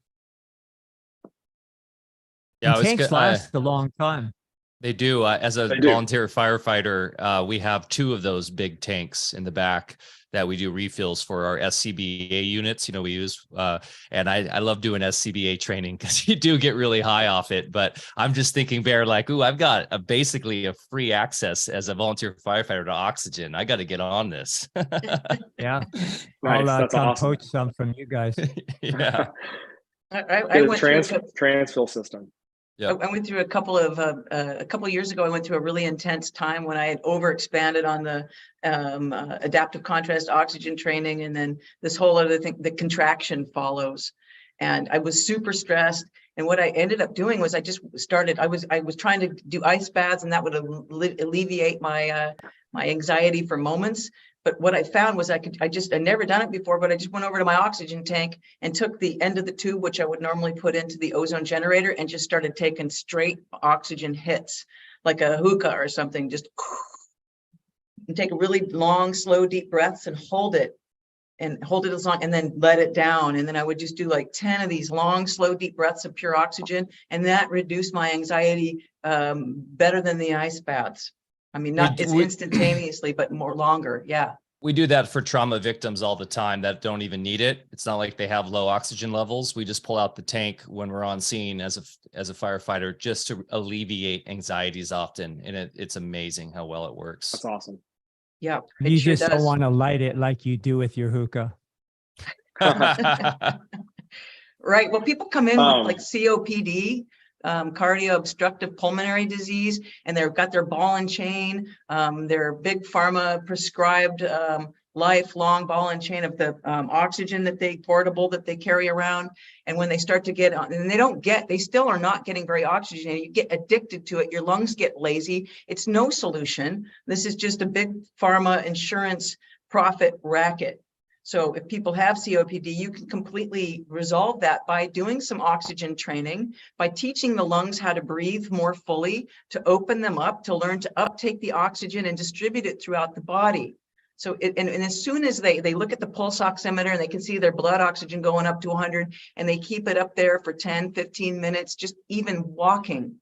Yeah, tanks last a long time. They do. As a They do. volunteer firefighter, we have 2 of those big tanks in the back that we do refills for our SCBA units. We use, and I love doing SCBA training because you do get really high off it. But I'm just thinking, Bear, like, ooh, I've got basically a free access as a volunteer firefighter to oxygen. I got to get on this. Yeah. Nice. I'll That's come awesome. poach some from you guys. Yeah. I Get a went through transfill system. Yeah. I went through a couple of years ago. I went through a really intense time when I had overexpanded on the adaptive contrast oxygen training, and then this whole other thing, the contraction follows, and I was super stressed. And what I ended up doing was I was trying to do ice baths, and that would alleviate my my anxiety for moments. But what I found was I'd never done it before, but I just went over to my oxygen tank and took the end of the tube, which I would normally put into the ozone generator, and just started taking straight oxygen hits, like a hookah or something, just and take a really long, slow, deep breaths and hold it as long, and then let it down. And then I would just do like 10 of these long, slow, deep breaths of pure oxygen. And that reduced my anxiety better than the ice baths. I mean, it's instantaneously, but more longer. Yeah. We do that for trauma victims all the time that don't even need it. It's not like they have low oxygen levels. We just pull out the tank when we're on scene as a firefighter, just to alleviate anxieties often. And it's amazing how well it works. That's awesome. Yeah. You just don't want to light it like you do with your hookah. Right. Well, people come in with like COPD, cardio obstructive pulmonary disease, and they've got their ball and chain, their big pharma prescribed lifelong ball and chain of the oxygen portable that they carry around. And when they start to get on, and they still are not getting very oxygenated, you get addicted to it, your lungs get lazy. It's no solution. This is just a big pharma insurance profit racket. So if people have COPD, you can completely resolve that by doing some oxygen training, by teaching the lungs how to breathe more fully, to open them up, to learn to uptake the oxygen and distribute it throughout the body. So and as soon as they look at the pulse oximeter and they can see their blood oxygen going up to 100, and they keep it up there for 10, 15 minutes, just even walking,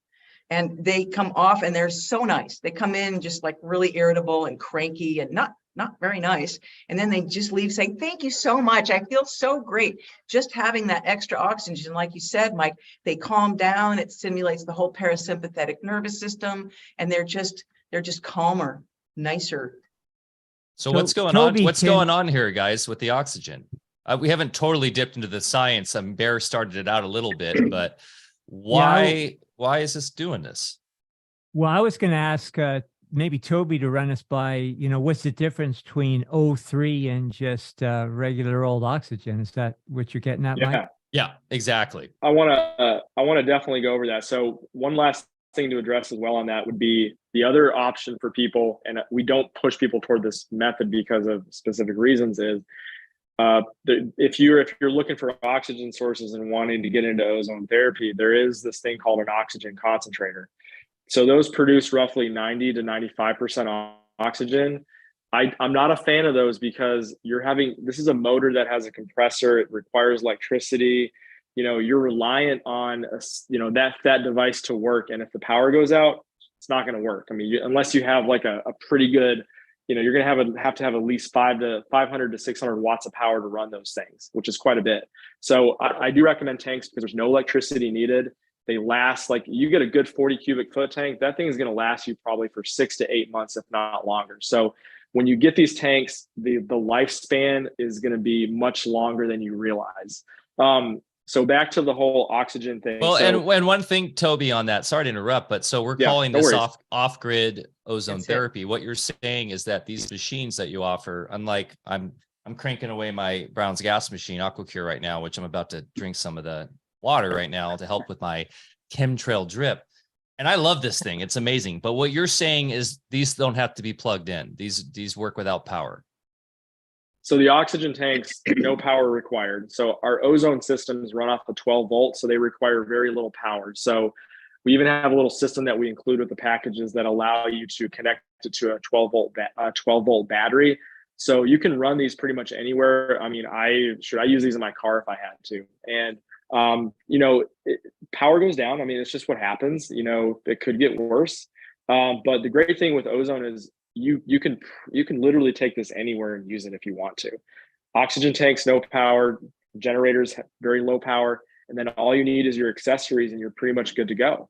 and they come off and they're so nice. They come in just like really irritable and cranky and not very nice. And then they just leave saying, thank you so much. I feel so great. Just having that extra oxygen, like you said, Mike, they calm down. It stimulates the whole parasympathetic nervous system, and they're just calmer, nicer. So what's going on? What's going on here, guys, with the oxygen? We haven't totally dipped into the science. Bear started it out a little bit, but why is this doing this? Well, I was going to ask maybe Toby to run us by, what's the difference between O3 and just regular old oxygen? Is that what you're getting at, Mike? Yeah, exactly. I want to definitely go over that. So one last thing to address as well on that would be the other option for people, and we don't push people toward this method because of specific reasons, is if you're looking for oxygen sources and wanting to get into ozone therapy, there is this thing called an oxygen concentrator. So those produce roughly 90 to 95% oxygen. I'm not a fan of those because this is a motor that has a compressor. It requires electricity. You're reliant on that device to work. And if the power goes out, it's not going to work. I mean, unless you have like a pretty good, you're going to have to have at least 500 to 600 watts of power to run those things, which is quite a bit. So I do recommend tanks because there's no electricity needed. They last, you get a good 40 cubic foot tank, that thing is going to last you probably for 6 to 8 months, if not longer. So when you get these tanks, the lifespan is going to be much longer than you realize. So back to the whole oxygen thing. Well, and one thing, Toby, on that, sorry to interrupt, but so we're calling this off-grid ozone therapy. What you're saying is that these machines that you offer, unlike I'm cranking away my Brown's gas machine, AquaCure, right now, which I'm about to drink some of the water right now to help with my chemtrail drip. And I love this thing. It's amazing. But what you're saying is these don't have to be plugged in. These work without power. So the oxygen tanks, no power required. So our ozone systems run off of 12 volts, so they require very little power. So we even have a little system that we include with the packages that allow you to connect it to a 12 volt battery. So you can run these pretty much anywhere. I mean, I use these in my car if I had to. And Power goes down. I mean, it's just what happens. It could get worse. But the great thing with ozone is you can literally take this anywhere and use it if you want to. Oxygen tanks, no power. Generators, very low power. And then all you need is your accessories and you're pretty much good to go.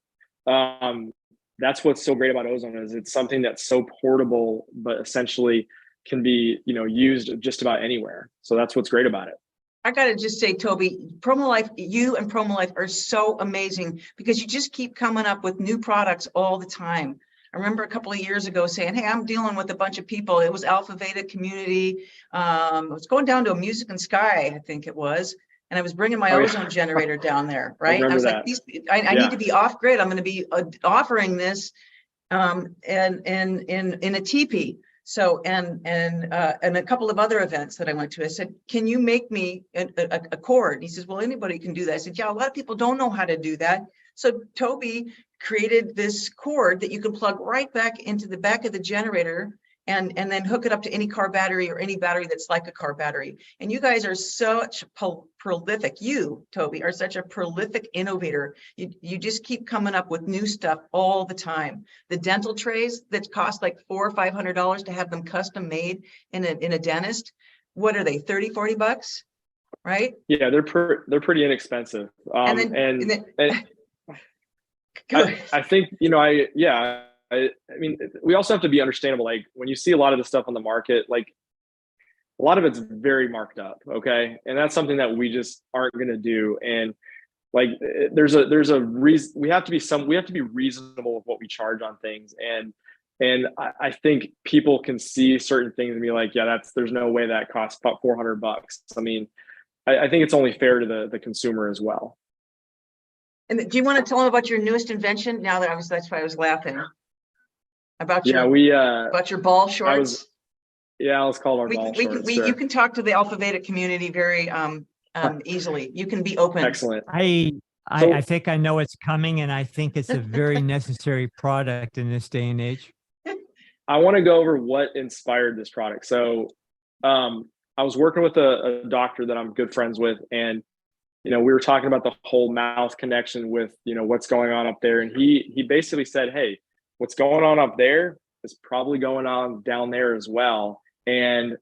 That's what's so great about ozone is it's something that's so portable, but essentially can be, used just about anywhere. So that's what's great about it. I got to just say, Toby, PromoLife, you and PromoLife are so amazing because you just keep coming up with new products all the time. I remember a couple of years ago saying, hey, I'm dealing with a bunch of people. It was Alfa Vedic community. It was going down to a Music and Sky, I think it was. And I was bringing my ozone generator down there, right? I was like, I need to be off grid. I'm going to be offering this in a teepee. So, and a couple of other events that I went to, I said, can you make me a cord? He says, well, anybody can do that. I said, yeah, a lot of people don't know how to do that. So Toby created this cord that you can plug right back into the back of the generator and then hook it up to any car battery or any battery that's like a car battery. And you guys are such prolific. You, Toby, are such a prolific innovator. You just keep coming up with new stuff all the time. The dental trays that cost like $400 or $500 to have them custom made in a dentist. What are they? 30, 40 bucks, right? Yeah, they're pretty inexpensive. I think, I mean, we also have to be understandable. Like when you see a lot of the stuff on the market, like a lot of it's very marked up. Okay. And that's something that we just aren't going to do. And like, there's a reason we have to be reasonable with what we charge on things. And I think people can see certain things and be like, yeah, there's no way that costs about $400. I mean, I think it's only fair to the consumer as well. And do you want to tell them about your newest invention? Now that that's why I was laughing. About your ball shorts. Let's call our ball shorts. You can talk to the Alfa Vedic community very easily. You can be open. Excellent. I think I know it's coming, and I think it's a very necessary product in this day and age. I want to go over what inspired this product. So I was working with a doctor that I'm good friends with, and we were talking about the whole mouth connection with what's going on up there, and he basically said, hey, what's going on up there is probably going on down there as well. And,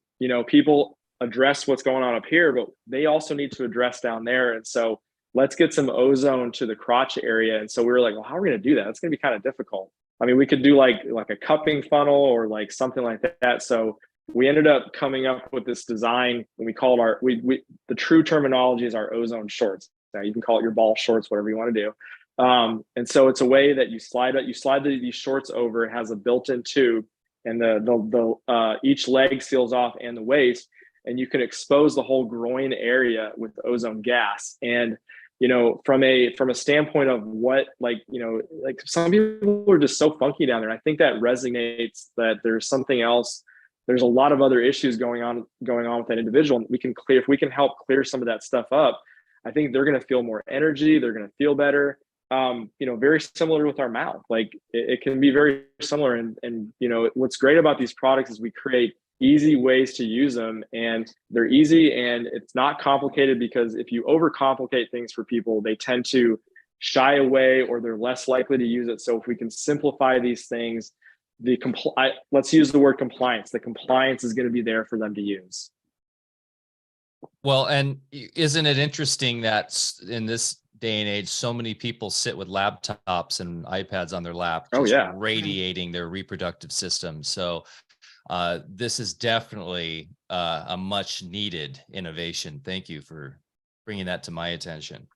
people address what's going on up here, but they also need to address down there. And so let's get some ozone to the crotch area. And so we were like, well, how are we going to do that? It's going to be kind of difficult. I mean, we could do like a cupping funnel or like something like that. So we ended up coming up with this design, and we called the true terminology is our ozone shorts. Now you can call it your ball shorts, whatever you want to do. And so it's a way that you slide these shorts over. It has a built-in tube, and the each leg seals off and the waist, and you can expose the whole groin area with ozone gas. And from a standpoint of what, like some people are just so funky down there. I think that resonates that there's something else. There's a lot of other issues going on with that individual. And if we can help clear some of that stuff up, I think they're going to feel more energy. They're going to feel better. Very similar with our mouth. Like it can be very similar. And what's great about these products is we create easy ways to use them, and they're easy and it's not complicated, because if you overcomplicate things for people, they tend to shy away or they're less likely to use it. So if we can simplify these things, let's use the word compliance. The compliance is going to be there for them to use. Well, and isn't it interesting that in this day and age, so many people sit with laptops and iPads on their lap, radiating their reproductive system. So this is definitely a much needed innovation. Thank you for bringing that to my attention.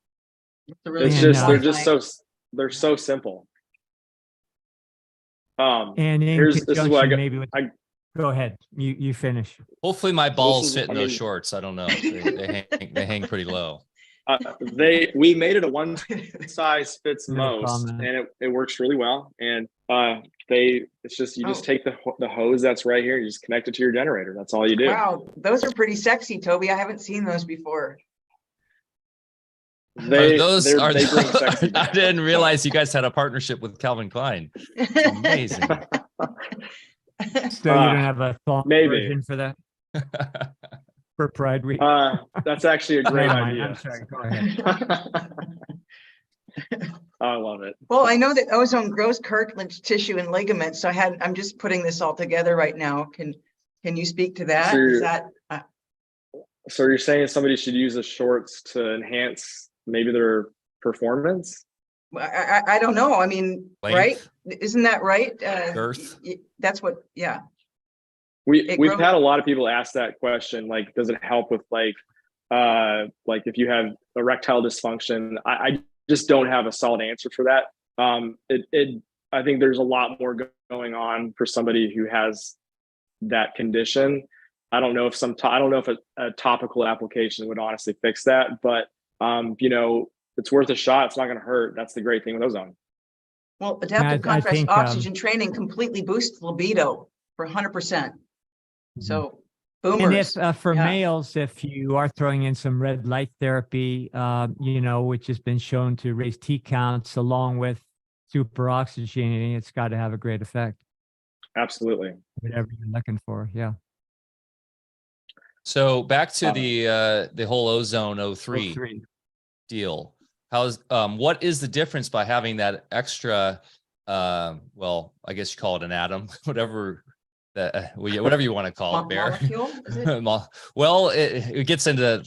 They're so simple. And this is what go ahead. You finish. Hopefully my balls fit in those shorts. I don't know. They hang pretty low. We made it a one size fits most, and it works really well. And just take the hose that's right here, you just connect it to your generator. That's all you do. Wow, those are pretty sexy, Toby. I haven't seen those before. They bring sexy. I didn't realize you guys had a partnership with Calvin Klein. It's amazing. So you don't have a thought version for that? for Pride Week. That's actually a great Never mind. idea. I'm sorry. Go ahead. I love it. Well, I know that ozone grows cartilage, tissue, and ligaments. So I'm just putting this all together right now. Can you speak to that? So Is that So you're saying somebody should use the shorts to enhance maybe their performance? I don't know. I mean, Length. right? Isn't that right? Girth. That's what. Yeah. We've had a lot of people ask that question. Like, does it help with like if you have erectile dysfunction? I just don't have a solid answer for that. I think there's a lot more going on for somebody who has that condition. I don't know if a topical application would honestly fix that, but it's worth a shot. It's not going to hurt. That's the great thing with ozone. Well, adaptive I contrast think, oxygen training completely boosts libido for 100%. So And boomers. if for Yeah. males, if you are throwing in some red light therapy, which has been shown to raise T counts along with super oxygenating, it's got to have a great effect. Absolutely. Whatever you're looking for. Yeah. So back to the whole ozone 03 03. deal. What is the difference by having that extra? Well, I guess you call it an atom, whatever you want to call it, Bear. Molecule, is it? Well, it gets into.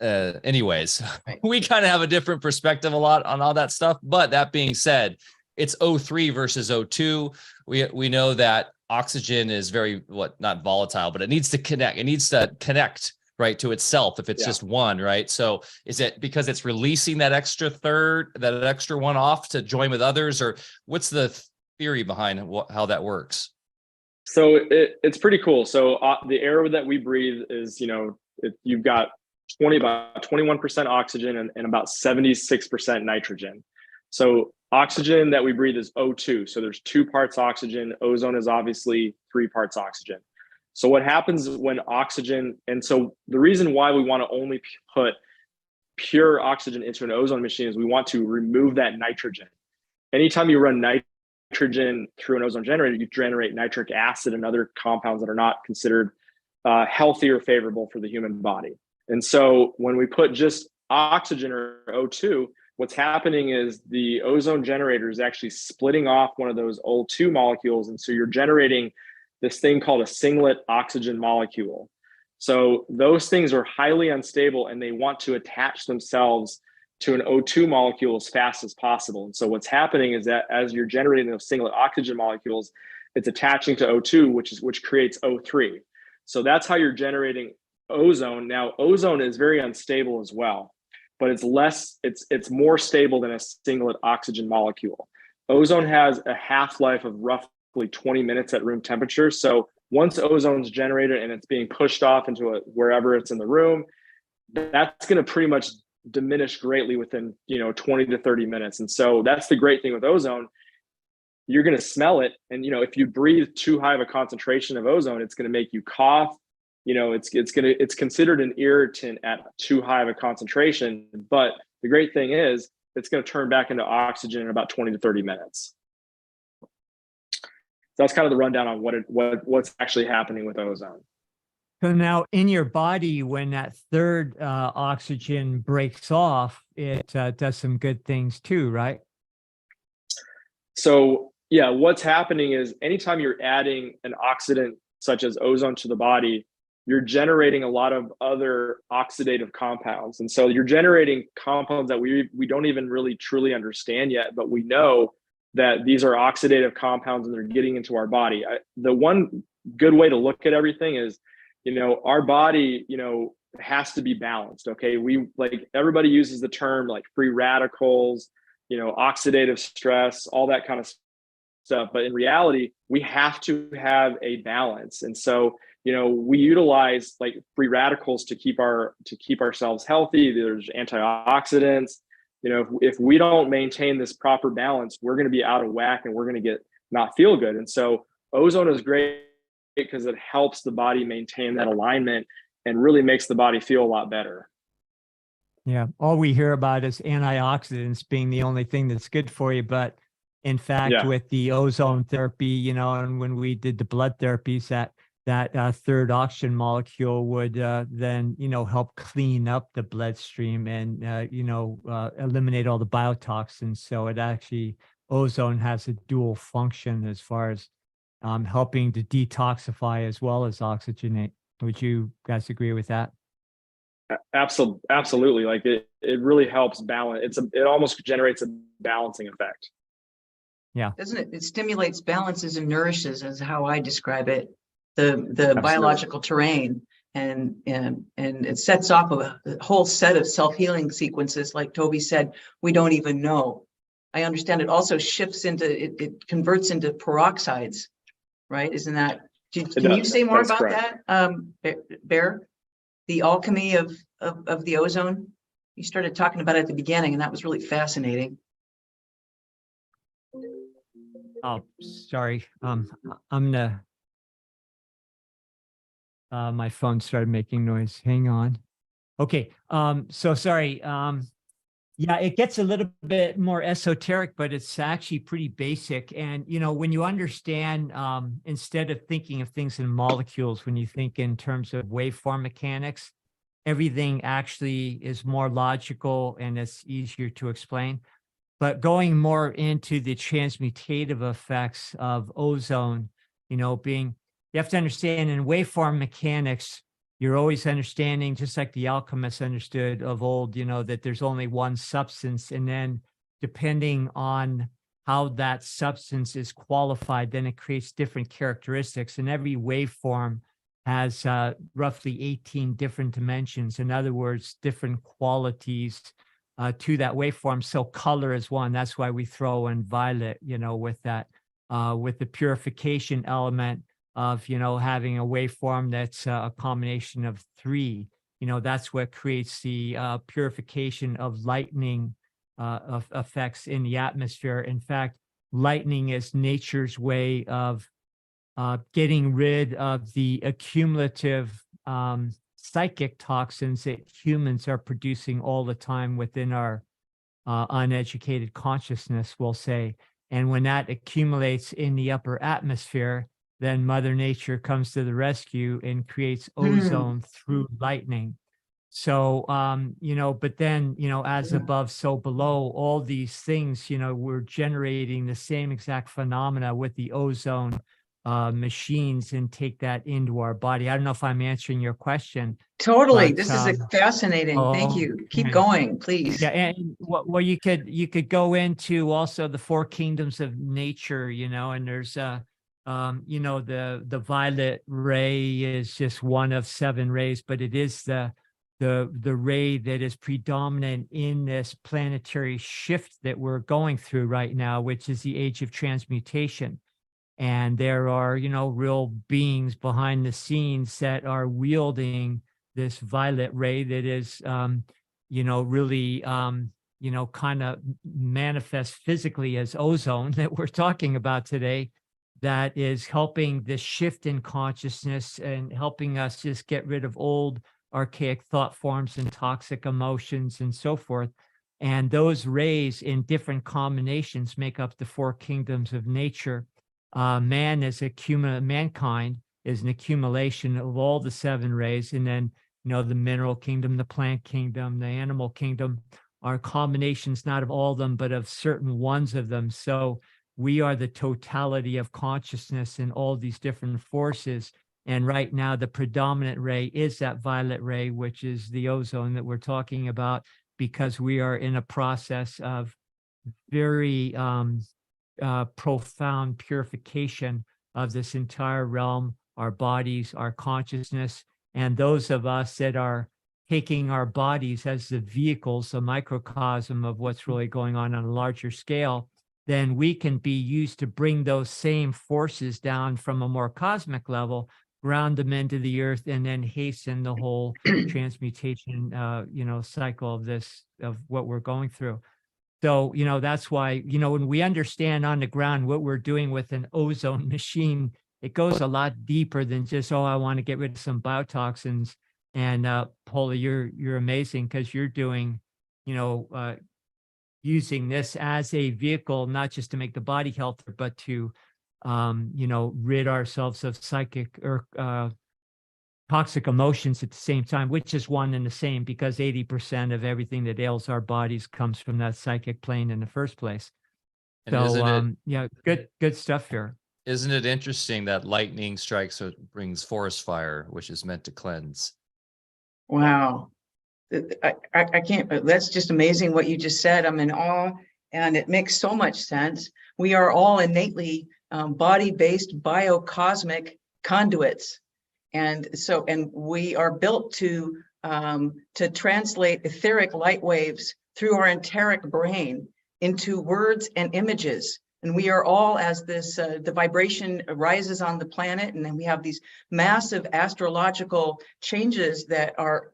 Anyways, Right. we kind of have a different perspective a lot on all that stuff. But that being said, it's 03 versus 02. We know that oxygen is not volatile, but it needs to connect. It needs to connect right to itself if it's just one, right? So is it because it's releasing that extra one off to join with others, or what's the theory behind how that works? So it's pretty cool. So the air that we breathe is, you've got about 21% oxygen and about 76% nitrogen. So oxygen that we breathe is O2. So there's 2 parts oxygen. Ozone is obviously 3 parts oxygen. So what happens when oxygen, and so the reason why we want to only put pure oxygen into an ozone machine is we want to remove that nitrogen. Anytime you run nitrogen through an ozone generator, you generate nitric acid and other compounds that are not considered healthy or favorable for the human body. And so when we put just oxygen or O2, what's happening is the ozone generator is actually splitting off one of those O2 molecules. And so you're generating this thing called a singlet oxygen molecule. So those things are highly unstable and they want to attach themselves to an O2 molecule as fast as possible. And so what's happening is that as you're generating those singlet oxygen molecules, it's attaching to O2, which creates O3. So that's how you're generating ozone. Now, ozone is very unstable as well, but it's more stable than a singlet oxygen molecule. Ozone has a half-life of roughly 20 minutes at room temperature. So once ozone's generated and it's being pushed off into wherever it's in the room, that's going to pretty much diminish greatly within 20 to 30 minutes. And so that's the great thing with ozone. You're going to smell it, and if you breathe too high of a concentration of ozone, it's going to make you cough. It's considered an irritant at too high of a concentration. But the great thing is it's going to turn back into oxygen in about 20 to 30 minutes. So that's kind of the rundown on what's actually happening with ozone. So now in your body, when that third oxygen breaks off, it does some good things too, right? So yeah, what's happening is anytime you're adding an oxidant such as ozone to the body, you're generating a lot of other oxidative compounds. And so you're generating compounds that we don't even really truly understand yet, but we know that these are oxidative compounds and they're getting into our body. The one good way to look at everything is, our body, has to be balanced. Okay. Everybody uses the term like free radicals, oxidative stress, all that kind of stuff. But in reality, we have to have a balance. And so, we utilize like free radicals to keep ourselves healthy. There's antioxidants. If we don't maintain this proper balance, we're going to be out of whack and we're going to not feel good. And so ozone is great because it helps the body maintain that alignment and really makes the body feel a lot better. Yeah. All we hear about is antioxidants being the only thing that's good for you. But in fact, with the ozone therapy, and when we did the blood therapies, that that third oxygen molecule would then, help clean up the bloodstream and, eliminate all the biotoxins. So it actually, ozone has a dual function as far as helping to detoxify as well as oxygenate. Would you guys agree with that? Absolutely. Like it really helps balance. It almost generates a balancing effect. Yeah. Doesn't it? It stimulates, balances, and nourishes, is how I describe it. The Absolutely. biological terrain, and it sets off a whole set of self-healing sequences, like Toby said, we don't even know. I understand it also shifts into, it converts into peroxides, right? Isn't that, can you say more about that, Bear? The alchemy of the ozone? You started talking about it at the beginning, and that was really fascinating. Oh, sorry. I'm gonna, my phone started making noise. Hang on. Okay. So sorry. Yeah, it gets a little bit more esoteric, but it's actually pretty basic. And, when you understand, instead of thinking of things in molecules, when you think in terms of waveform mechanics, everything actually is more logical and it's easier to explain. But going more into the transmutative effects of ozone, you have to understand in waveform mechanics, you're always understanding, just like the alchemists understood of old, that there's only one substance. And then depending on how that substance is qualified, then it creates different characteristics. And every waveform has roughly 18 different dimensions. In other words, different qualities to that waveform. So color is one. That's why we throw in violet, with that, with the purification element of, having a waveform that's a combination of three. That's what creates the purification of lightning effects in the atmosphere. In fact, lightning is nature's way of getting rid of the accumulative psychic toxins that humans are producing all the time within our uneducated consciousness, we'll say. And when that accumulates in the upper atmosphere, then Mother Nature comes to the rescue and creates ozone through lightning. So, but then, as above, so below, all these things, we're generating the same exact phenomena with the ozone machines and take that into our body. I don't know if I'm answering your question. Totally. But, This is fascinating. Thank you. Keep going, please. Yeah, and well, you could go into also the four kingdoms of nature, and there's the violet ray is just one of 7 rays, but it is the ray that is predominant in this planetary shift that we're going through right now, which is the age of transmutation. And there are, real beings behind the scenes that are wielding this violet ray that is, really, kind of manifest physically as ozone that we're talking about today, that is helping this shift in consciousness and helping us just get rid of old archaic thought forms and toxic emotions and so forth. And those rays in different combinations make up the 4 kingdoms of nature. Mankind is an accumulation of all the 7 rays, and then the mineral kingdom, the plant kingdom, the animal kingdom are combinations not of all of them but of certain ones of them. So we are the totality of consciousness in all these different forces. And right now the predominant ray is that violet ray, which is the ozone that we're talking about, because we are in a process of very profound purification of this entire realm, our bodies, our consciousness. And those of us that are taking our bodies as the vehicles, a microcosm of what's really going on a larger scale, then we can be used to bring those same forces down from a more cosmic level, ground them into the earth, and then hasten the whole transmutation cycle of what we're going through. So, that's why, when we understand on the ground what we're doing with an ozone machine, it goes a lot deeper than just, I want to get rid of some biotoxins. And Paula, you're amazing, because you're doing, using this as a vehicle, not just to make the body healthier, but to rid ourselves of psychic or toxic emotions at the same time, which is one and the same, because 80% of everything that ails our bodies comes from that psychic plane in the first place. And So, good stuff here. Isn't it interesting that lightning strikes, so it brings forest fire, which is meant to cleanse? Wow. I can't, that's just amazing what you just said. I'm in awe, and it makes so much sense. We are all innately body-based biocosmic conduits. And we are built to translate etheric light waves through our enteric brain into words and images. And we are all, as this the vibration rises on the planet, and then we have these massive astrological changes that are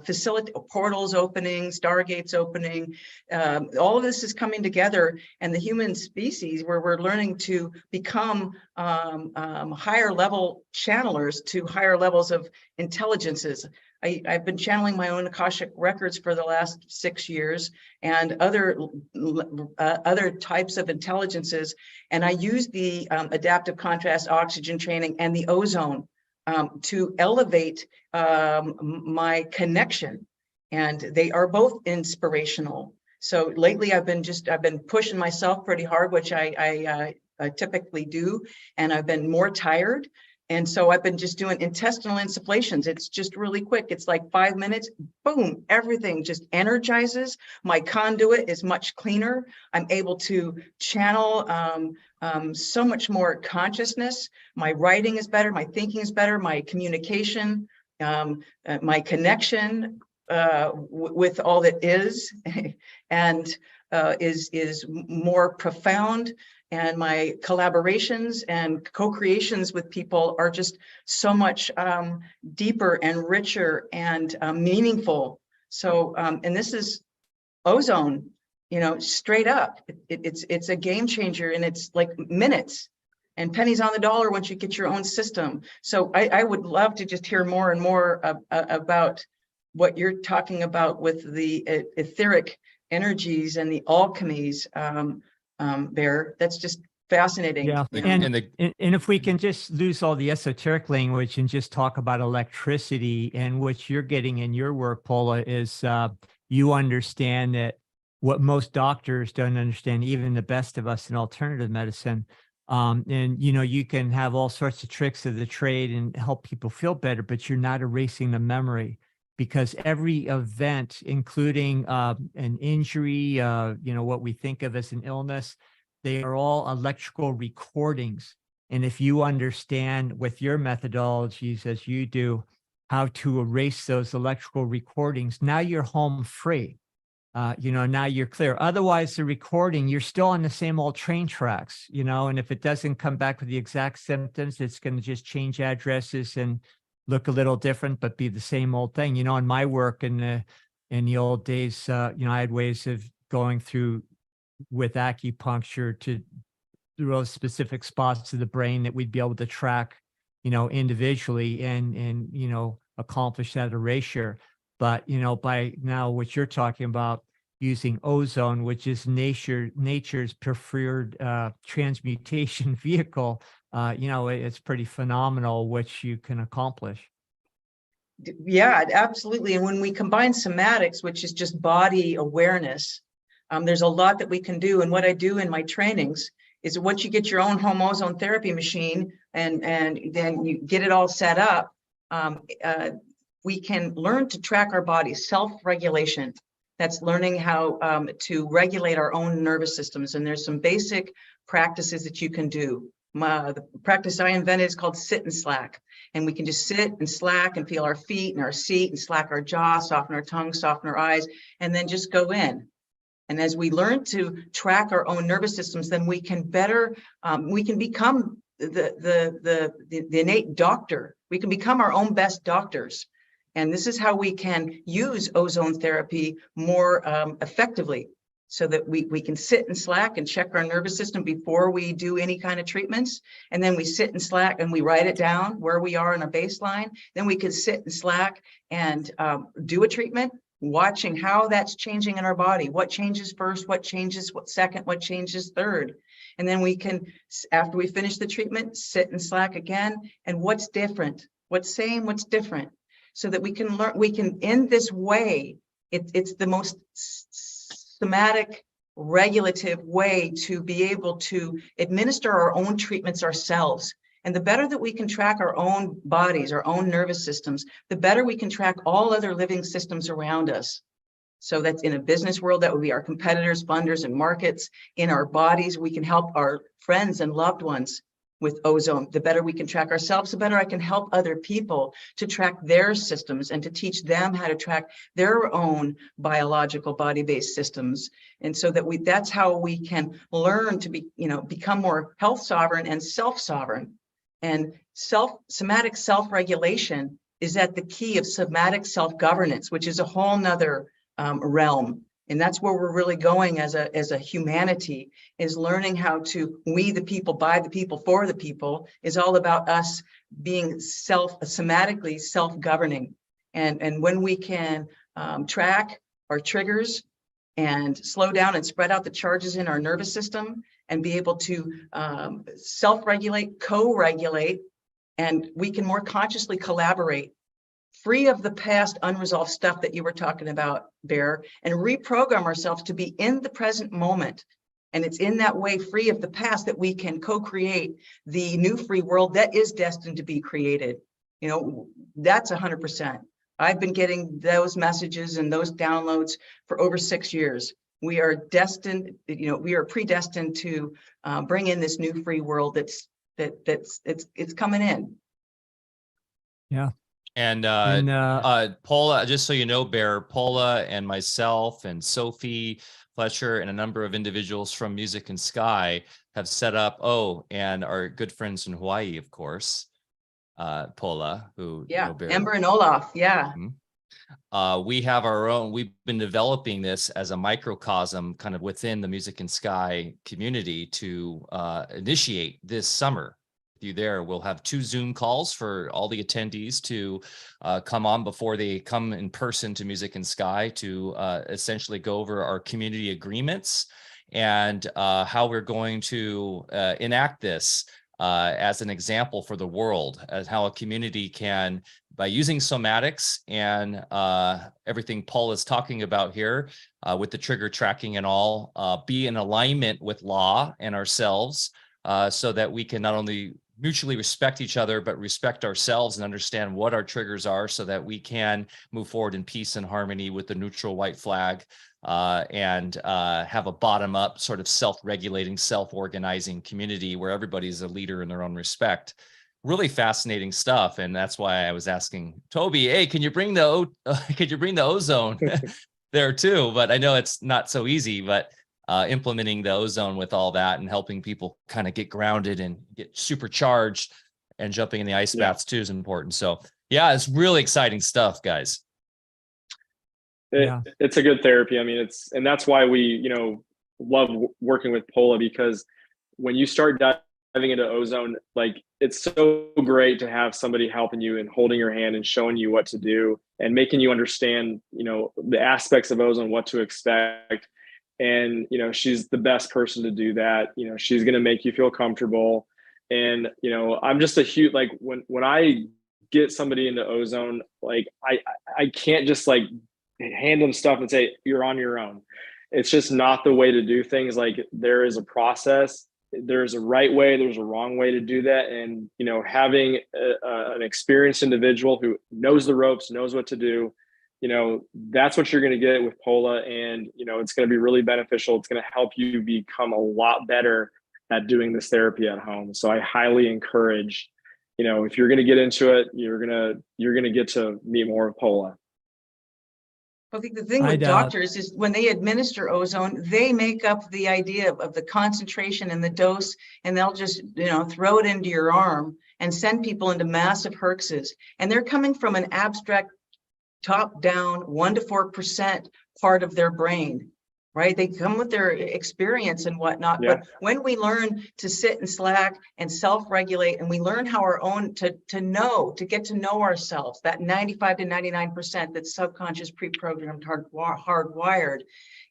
facilitate portals opening, stargates opening. All of this is coming together, and the human species, where we're learning to become higher level channelers to higher levels of intelligences. I've been channeling my own Akashic records for the last 6 years, and other types of intelligences. And I use the adaptive contrast oxygen training and the ozone to elevate my connection. And they are both inspirational. So lately I've been pushing myself pretty hard, which I typically do. And I've been more tired. And so I've been just doing intestinal insufflations. It's just really quick. It's like 5 minutes, boom, everything just energizes. My conduit is much cleaner. I'm able to channel so much more consciousness. My writing is better, my thinking is better, my communication, my connection with all that is and is more profound. And my collaborations and co-creations with people are just so much deeper and richer and meaningful. So, and this is ozone, straight up. It's a game changer, and it's like minutes and pennies on the dollar once you get your own system. So I would love to just hear more and more about what you're talking about with the etheric energies and the alchemies. Bear, that's just fascinating. Yeah, and if we can just lose all the esoteric language and just talk about electricity, and what you're getting in your work, Paula, is you understand that what most doctors don't understand, even the best of us in alternative medicine. And you can have all sorts of tricks of the trade and help people feel better, but you're not erasing the memory. Because every event, including an injury, what we think of as an illness, they are all electrical recordings. And if you understand with your methodologies, as you do, how to erase those electrical recordings, now you're home free. Now you're clear. Otherwise, the recording, you're still on the same old train tracks, and if it doesn't come back with the exact symptoms, it's going to just change addresses and look a little different, but be the same old thing. In my work in the old days, I had ways of going through with acupuncture to those specific spots of the brain that we'd be able to track, individually and accomplish that erasure. But, by now what you're talking about, using ozone, which is nature's preferred transmutation vehicle, it's pretty phenomenal what you can accomplish. Yeah, absolutely. And when we combine somatics, which is just body awareness, there's a lot that we can do. And what I do in my trainings is, once you get your own home ozone therapy machine and then you get it all set up, we can learn to track our body, self-regulation. That's learning how to regulate our own nervous systems. And there's some basic practices that you can do. The practice I invented is called sit and slack. And we can just sit and slack and feel our feet and our seat and slack our jaw, soften our tongue, soften our eyes, and then just go in. And as we learn to track our own nervous systems, then we can better, we can become the innate doctor. We can become our own best doctors. And this is how we can use ozone therapy more effectively, so that we can sit and slack and check our nervous system before we do any kind of treatments. And then we sit and slack and we write it down where we are in a baseline. Then we can sit and slack and do a treatment, watching how that's changing in our body. What changes first, what changes second, what changes third. And then we can, after we finish the treatment, sit and slack again. And what's different? What's same? What's different? So that we can learn, we can, in this way, it's the most somatic, regulative way to be able to administer our own treatments ourselves. And the better that we can track our own bodies, our own nervous systems, the better we can track all other living systems around us. So that's in a business world, that would be our competitors, funders, and markets. In our bodies, we can help our friends and loved ones with ozone. The better we can track ourselves, the better I can help other people to track their systems and to teach them how to track their own biological body-based systems. And so that that's how we can learn to be, become more health sovereign and self-sovereign. And somatic self-regulation is at the key of somatic self-governance, which is a whole nother realm. And that's where we're really going as a humanity, is learning how to, we the people, by the people, for the people, is all about us being somatically self-governing. And when we can track our triggers and slow down and spread out the charges in our nervous system and be able to self-regulate, co-regulate, and we can more consciously collaborate, free of the past unresolved stuff that you were talking about, Bear, and reprogram ourselves to be in the present moment. And it's in that way, free of the past, that we can co-create the new free world that is destined to be created. That's 100%. I've been getting those messages and those downloads for over 6 years. We are destined, we are predestined to bring in this new free world it's coming in. Yeah. And Paula, just so you know, Bear, Paula and myself and Sophie Fletcher and a number of individuals from Music and Sky have set up, and our good friends in Hawaii, of course, Paula, who, Bear. Ember and Olaf, yeah. Mm-hmm. We have our own, we've been developing this as a microcosm kind of within the Music and Sky community to initiate this summer. You there, we'll have 2 Zoom calls for all the attendees to come on before they come in person to Music and Sky to essentially go over our community agreements and how we're going to enact this as an example for the world, as how a community can, by using somatics and everything Paul is talking about here with the trigger tracking and all, be in alignment with law and ourselves so that we can not only mutually respect each other, but respect ourselves and understand what our triggers are so that we can move forward in peace and harmony with the neutral white flag and have a bottom-up sort of self-regulating, self-organizing community where everybody's a leader in their own respect. Really fascinating stuff. And that's why I was asking Toby, hey, can you bring the ozone there too? But I know it's not so easy, but implementing the ozone with all that and helping people kind of get grounded and get supercharged and jumping in the ice baths too is important. So yeah, it's really exciting stuff, guys. It's a good therapy. I mean, and that's why we, love working with Polla, because when you start diving into ozone, like, it's so great to have somebody helping you and holding your hand and showing you what to do and making you understand, the aspects of ozone, what to expect. And, she's the best person to do that. She's going to make you feel comfortable. And, I'm just a huge, like, when I get somebody into ozone, like, I can't just like hand them stuff and say, you're on your own. It's just not the way to do things. Like, there is a process. There's a right way. There's a wrong way to do that. And, having an experienced individual who knows the ropes, knows what to do, that's what you're going to get with Polla. And, it's going to be really beneficial. It's going to help you become a lot better at doing this therapy at home. So I highly encourage, if you're going to get into it, you're going to get to meet more of Polla. I think the thing with doctors is when they administer ozone, they make up the idea of the concentration and the dose, and they'll just, throw it into your arm and send people into massive herxes. And they're coming from an abstract top down 1 to 4% part of their brain, right? They come with their experience and whatnot. Yeah. But when we learn to sit and slack and self-regulate, and we learn how our own to get to know ourselves, that 95 to 99% that's subconscious, pre-programmed, hardwired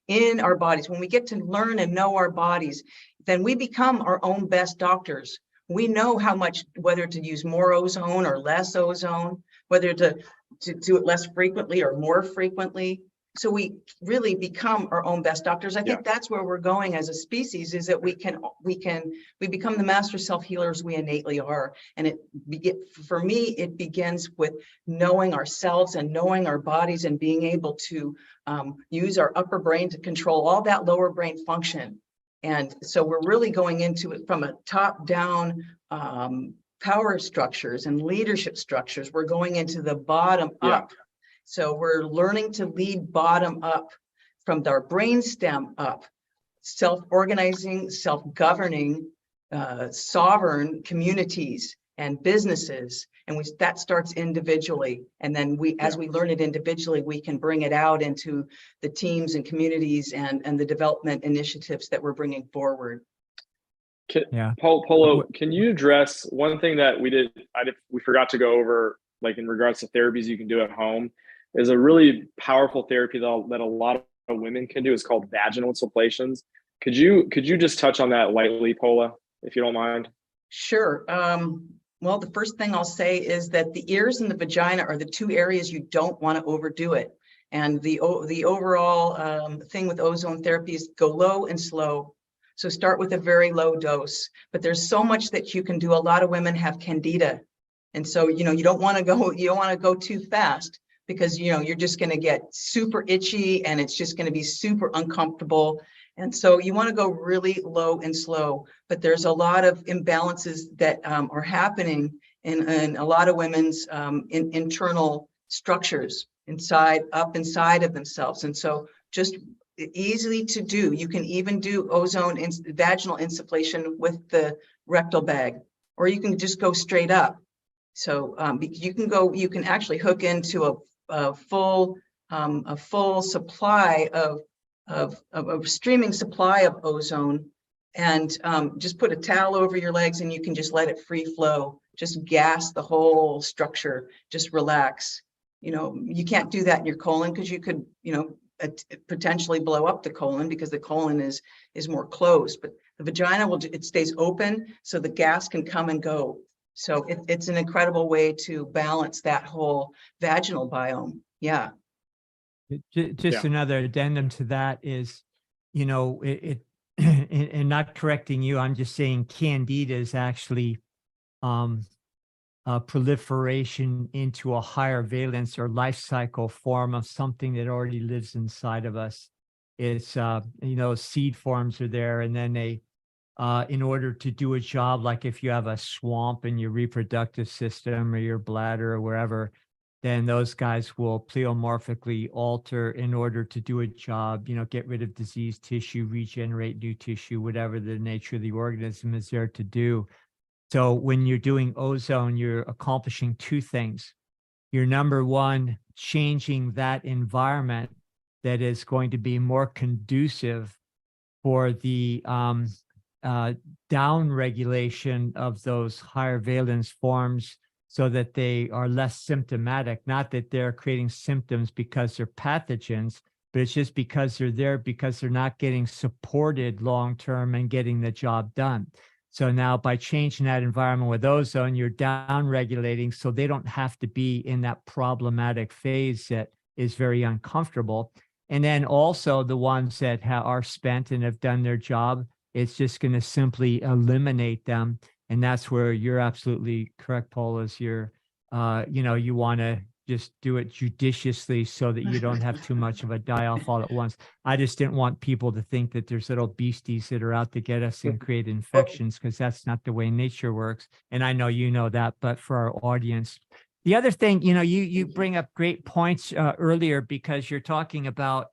in our bodies, when we get to learn and know our bodies, then we become our own best doctors. We know how much, whether to use more ozone or less ozone, whether to do it less frequently or more frequently. So we really become our own best doctors. I think that's where we're going as a species, is that we become the master self-healers we innately are. And for me, it begins with knowing ourselves and knowing our bodies and being able to use our upper brain to control all that lower brain function. And so we're really going into it from a top-down power structures and leadership structures. We're going into the bottom up. So we're learning to lead bottom up from our brainstem up, self-organizing, self-governing, sovereign communities and businesses. And that starts individually. And then as we learn it individually, we can bring it out into the teams and communities and the development initiatives that we're bringing forward. Polla, can you address one thing that we forgot to go over, like in regards to therapies you can do at home? Is a really powerful therapy that a lot of women can do. Is called vaginal insufflations. Could you just touch on that lightly, Polla, if you don't mind? Sure. Well, the first thing I'll say is that the ears and the vagina are the two areas you don't want to overdo it. And the overall thing with ozone therapy is go low and slow. So start with a very low dose, but there's so much that you can do. A lot of women have candida. And so, you don't want to go too fast, because, you're just going to get super itchy and it's just going to be super uncomfortable. And so you want to go really low and slow, but there's a lot of imbalances that are happening in a lot of women's internal structures inside of themselves. And so just easily to do. You can even do vaginal insufflation with the rectal bag, or you can just go straight up. So you can actually hook into a full supply of a streaming supply of ozone, and just put a towel over your legs and you can just let it free flow. Just gas the whole structure, just relax. You can't do that in your colon, because you could, potentially blow up the colon, because the colon is more closed, but the vagina it stays open so the gas can come and go. So it's an incredible way to balance that whole vaginal biome. Yeah. Just another addendum to that is, and not correcting you, I'm just saying candida is actually proliferation into a higher valence or life cycle form of something that already lives inside of us. It's, seed forms are there, and then they, in order to do a job, like if you have a swamp in your reproductive system or your bladder or wherever, then those guys will pleomorphically alter in order to do a job, get rid of diseased tissue, regenerate new tissue, whatever the nature of the organism is there to do. So when you're doing ozone, you're accomplishing two things. You're, number one, changing that environment that is going to be more conducive for the down regulation of those higher valence forms, so that they are less symptomatic. Not that they're creating symptoms because they're pathogens, but it's just because they're there because they're not getting supported long-term and getting the job done. So now by changing that environment with ozone, you're down regulating, so they don't have to be in that problematic phase that is very uncomfortable. And then also the ones that are spent and have done their job, it's just going to simply eliminate them. And that's where you're absolutely correct, Paul, is you want to just do it judiciously so that you don't have too much of a die-off all at once. I just didn't want people to think that there's little beasties that are out to get us and create infections, because that's not the way nature works. And I know you know that, but for our audience. The other thing, you bring up great points earlier, because you're talking about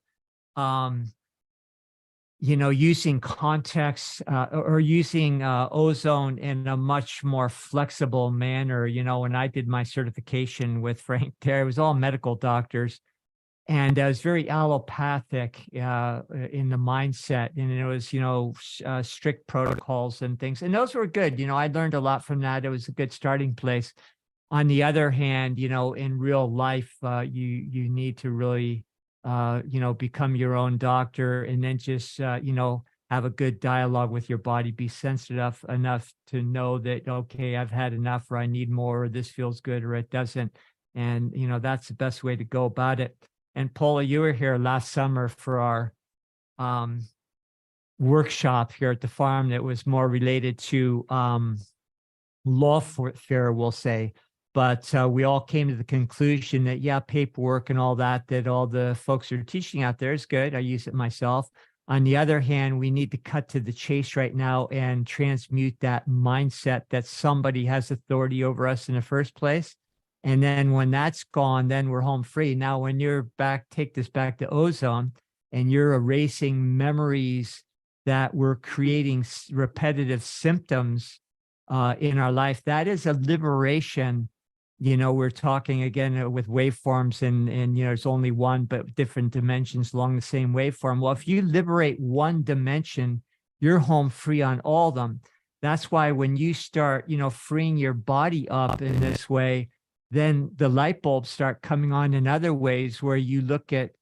using context or using ozone in a much more flexible manner. When I did my certification with Frank there, it was all medical doctors, and I was very allopathic in the mindset, and it was, strict protocols and things, and those were good. I learned a lot from that. It was a good starting place. On the other hand, in real life, you need to really become your own doctor, and then just, have have a good dialogue with your body, be sensitive enough to know that, okay, I've had enough, or I need more, or this feels good, or it doesn't. And, that's the best way to go about it. And Paula, you were here last summer for our workshop here at the farm that was more related to lawfare, we'll say. But we all came to the conclusion that, yeah, paperwork and all that all the folks are teaching out there is good. I use it myself. On the other hand, we need to cut to the chase right now and transmute that mindset that somebody has authority over us in the first place. And then when that's gone, then we're home free. Now, when you're back, take this back to ozone, and you're erasing memories that were creating repetitive symptoms in our life, that is a liberation. We're talking again with waveforms, and there's only one, but different dimensions along the same waveform. Well, if you liberate one dimension, you're home free on all of them. That's why when you start, freeing your body up in this way, then the light bulbs start coming on in other ways, where you look at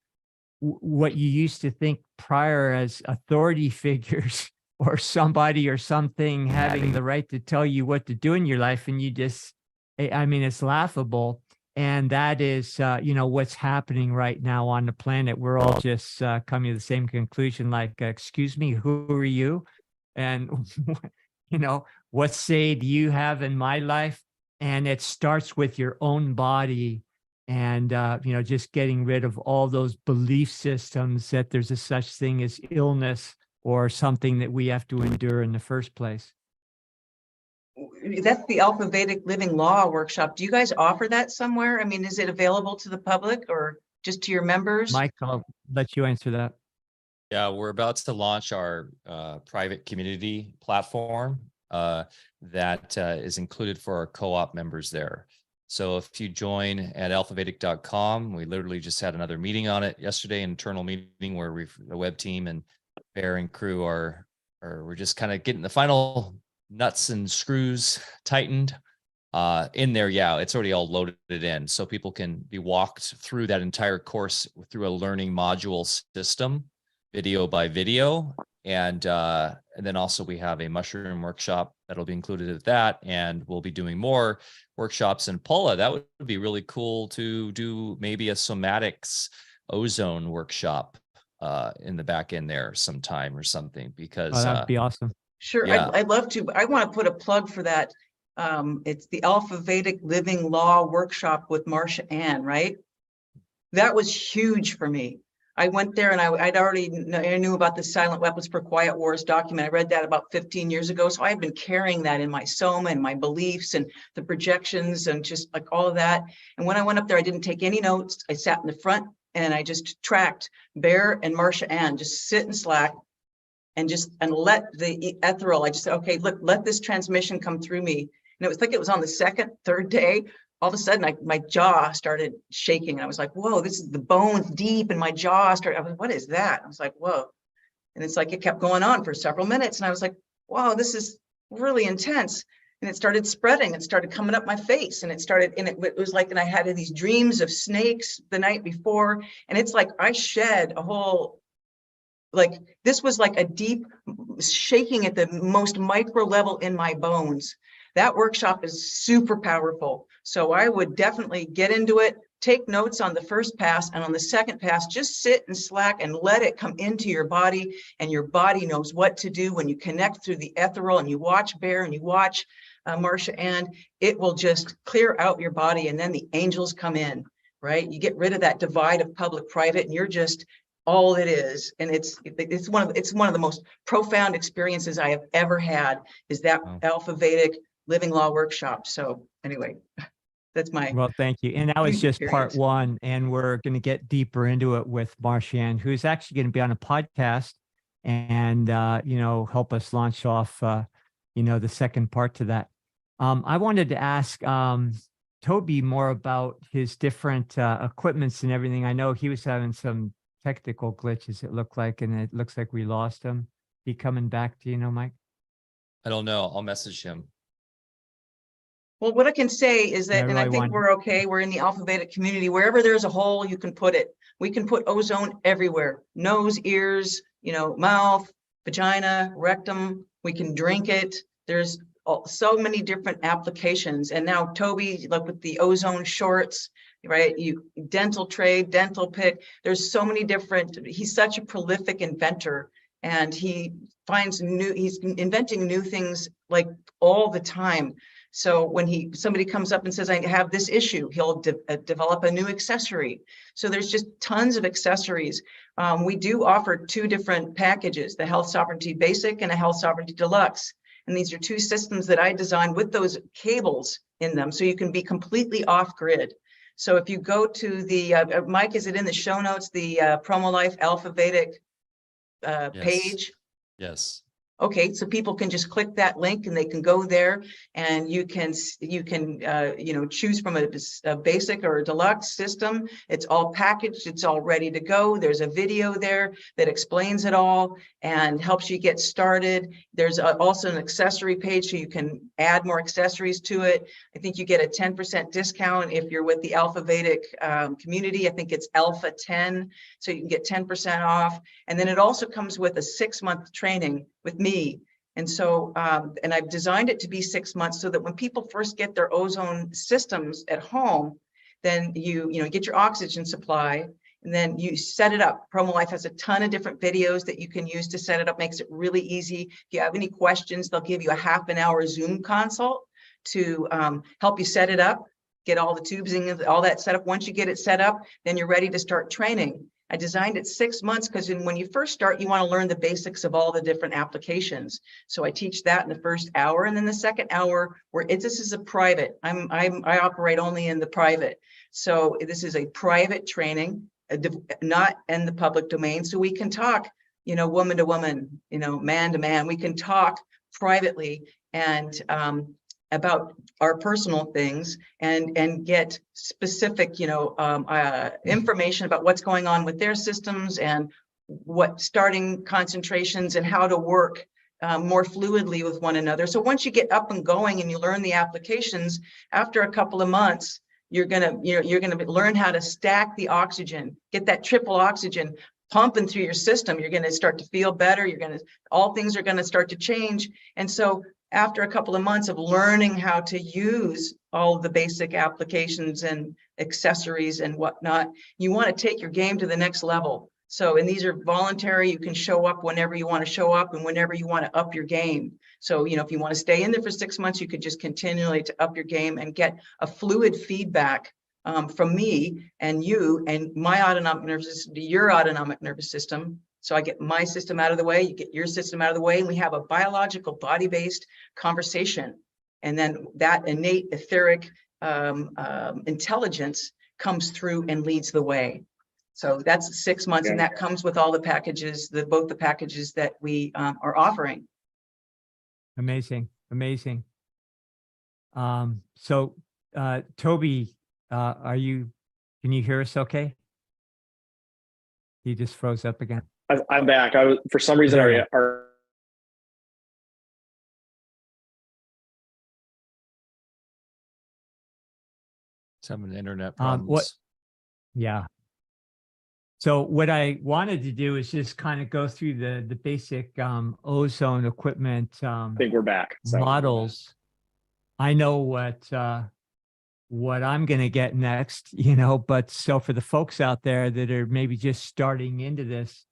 what you used to think prior as authority figures or somebody or something having the right to tell you what to do in your life. And you just, it's laughable. And that is, what's happening right now on the planet. We're all just coming to the same conclusion, like, excuse me, who are you? And, what say do you have in my life? And it starts with your own body, and, just getting rid of all those belief systems that there's a such thing as illness or something that we have to endure in the first place. That's the Alfa Vedic Living Law workshop. Do you guys offer that somewhere? I mean, is it available to the public or just to your members? Mike, I'll let you answer that. Yeah, we're about to launch our private community platform that is included for our co-op members there. So if you join at alphavedic.com, we literally just had another meeting on it yesterday, internal meeting where the web team and Bear and crew we're just kind of getting the final nuts and screws tightened in there. Yeah, it's already all loaded in, so people can be walked through that entire course through a learning module system, video by video. And then also we have a mushroom workshop that'll be included at that, and we'll be doing more workshops in Polla. That would be really cool to do, maybe a somatics ozone workshop in the back end there sometime or something, because that'd be awesome. Sure, yeah. I'd love to. I want to put a plug for that. It's the Alfa Vedic Living Law workshop with Marsha Ann, right? That was huge for me. I went there and I knew about the Silent Weapons for Quiet Wars document. I read that about 15 years ago. So I've been carrying that in my soma and my beliefs and the projections and just like all of that. And when I went up there, I didn't take any notes. I sat in the front and I just tracked Bear and Marsha Ann, just sit and slack and let the ethereal. I just said, okay, look, let this transmission come through me. And it was like, it was on the second, third day. All of a sudden, my jaw started shaking. I was like, whoa, this is the bones deep in my jaw. I was, what is that? I was like, whoa. And it's like, it kept going on for several minutes. And I was like, wow, this is really intense. And it started spreading. It started coming up my face. And it was like, and I had these dreams of snakes the night before. And it's like, I shed a whole, like, this was like a deep shaking at the most micro level in my bones. That workshop is super powerful. So I would definitely get into it, take notes on the first pass, and on the second pass, just sit and slack and let it come into your body, and your body knows what to do when you connect through the ethereal and you watch Bear and you watch Marsha, and it will just clear out your body, and then the angels come in, right? You get rid of that divide of public-private, and you're just all it is. And it's one of the most profound experiences I have ever had, is that Alfa Vedic Living Law workshop. So anyway, that's my well, thank you. And that was just experience. part one, and we're going to get deeper into it with Marsha Ann, who's actually going to be on a podcast and help us launch off the second part to that. I wanted to ask Toby more about his different equipments and everything. I know he was having some technical glitches, it looked like, and it looks like we lost him. He coming back to Mike? I don't know. I'll message him. Well, what I can say is that, and I think wonder. we're okay. We're in the Alfa Vedic community. Wherever there's a hole, you can put it. We can put ozone everywhere: nose, ears, mouth, vagina, rectum. We can drink it. There's so many different applications. And now Toby, like with the ozone shorts, right? Dental tray, dental pick. There's so many different, he's such a prolific inventor, and he's inventing new things like all the time. So when somebody comes up and says, I have this issue, he'll develop a new accessory. So there's just tons of accessories. We do offer 2 different packages, the Health Sovereignty Basic and a Health Sovereignty Deluxe. And these are 2 systems that I designed with those cables in them, so you can be completely off grid. So if you go to the, Mike, is it in the show notes, the PromoLife Alfa Vedic page? Yes. Okay, so people can just click that link and they can go there, and you can choose from a basic or a deluxe system. It's all packaged, it's all ready to go. There's a video there that explains it all and helps you get started. There's also an accessory page, so you can add more accessories to it. I think you get a 10% discount if you're with the Alfa Vedic community. I think it's Alpha 10, so you can get 10% off. And then it also comes with a 6-month training with me. And so, and I've designed it to be 6 months so that when people first get their ozone systems at home, then you get your oxygen supply, and then you set it up. PromoLife has a ton of different videos that you can use to set it up, makes it really easy. If you have any questions, they'll give you a half-an-hour Zoom consult to help you set it up, get all the tubes and all that set up. Once you get it set up, then you're ready to start training. I designed it 6 months because when you first start, you want to learn the basics of all the different applications. So I teach that in the first hour, and then the second hour, this is a private. I operate only in the private. So this is a private training, not in the public domain. So we can talk, woman to woman, man to man. We can talk privately and about our personal things and get specific, information about what's going on with their systems and what starting concentrations and how to work more fluidly with one another. So once you get up and going and you learn the applications, after a couple of months, you're gonna learn how to stack the oxygen, get that triple oxygen pumping through your system. You're going to start to feel better. All things are going to start to change. And so after a couple of months of learning how to use all of the basic applications and accessories and whatnot, you want to take your game to the next level. So, and these are voluntary. You can show up whenever you want to show up and whenever you want to up your game. So, if you want to stay in there for 6 months, you could just continually to up your game and get a fluid feedback from me and you and my autonomic nervous system to your autonomic nervous system. So I get my system out of the way, you get your system out of the way, and we have a biological body-based conversation. And then that innate etheric intelligence comes through and leads the way. So that's 6 months, and that comes with all the packages, both the packages that we are offering. Amazing, amazing. So Toby, can you hear us okay? He just froze up again. I'm back. For some reason, Some internet problems. Yeah. So what I wanted to do is just kind of go through the basic ozone equipment I think we're back. Models. I know what I'm going to get next, but so for the folks out there that are maybe just starting into this,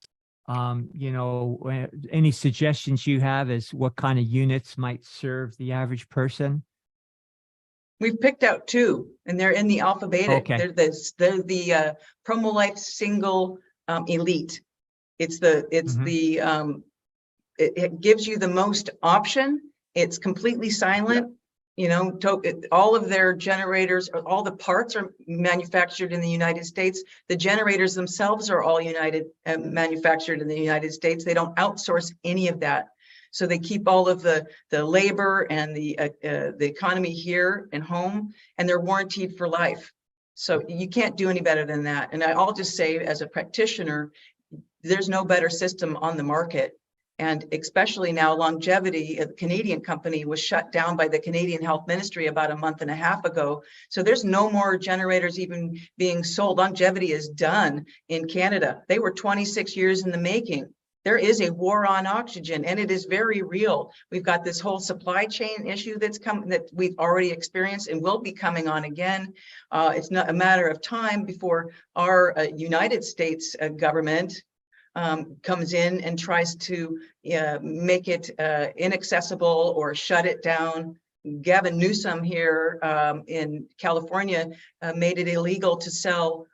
any suggestions you have as what kind of units might serve the average person? We've picked out 2, and they're in the Alfa Vedic. Okay. They're the PromoLife Single Elite. It gives you the most option. It's completely silent. All of their generators, all the parts are manufactured in the United States. The generators themselves are all manufactured in the United States. They don't outsource any of that. So they keep all of the labor and the economy here and home, and they're warranted for life. So you can't do any better than that. And I'll just say, as a practitioner, there's no better system on the market. And especially now, Longevity, a Canadian company, was shut down by the Canadian Health Ministry about a month and a half ago. So there's no more generators even being sold. Longevity is done in Canada. They were 26 years in the making. There is a war on oxygen, and it is very real. We've got this whole supply chain issue that's come, that we've already experienced and will be coming on again. It's not a matter of time before our United States government comes in and tries to make it inaccessible or shut it down. Gavin Newsom here in California made it illegal to sell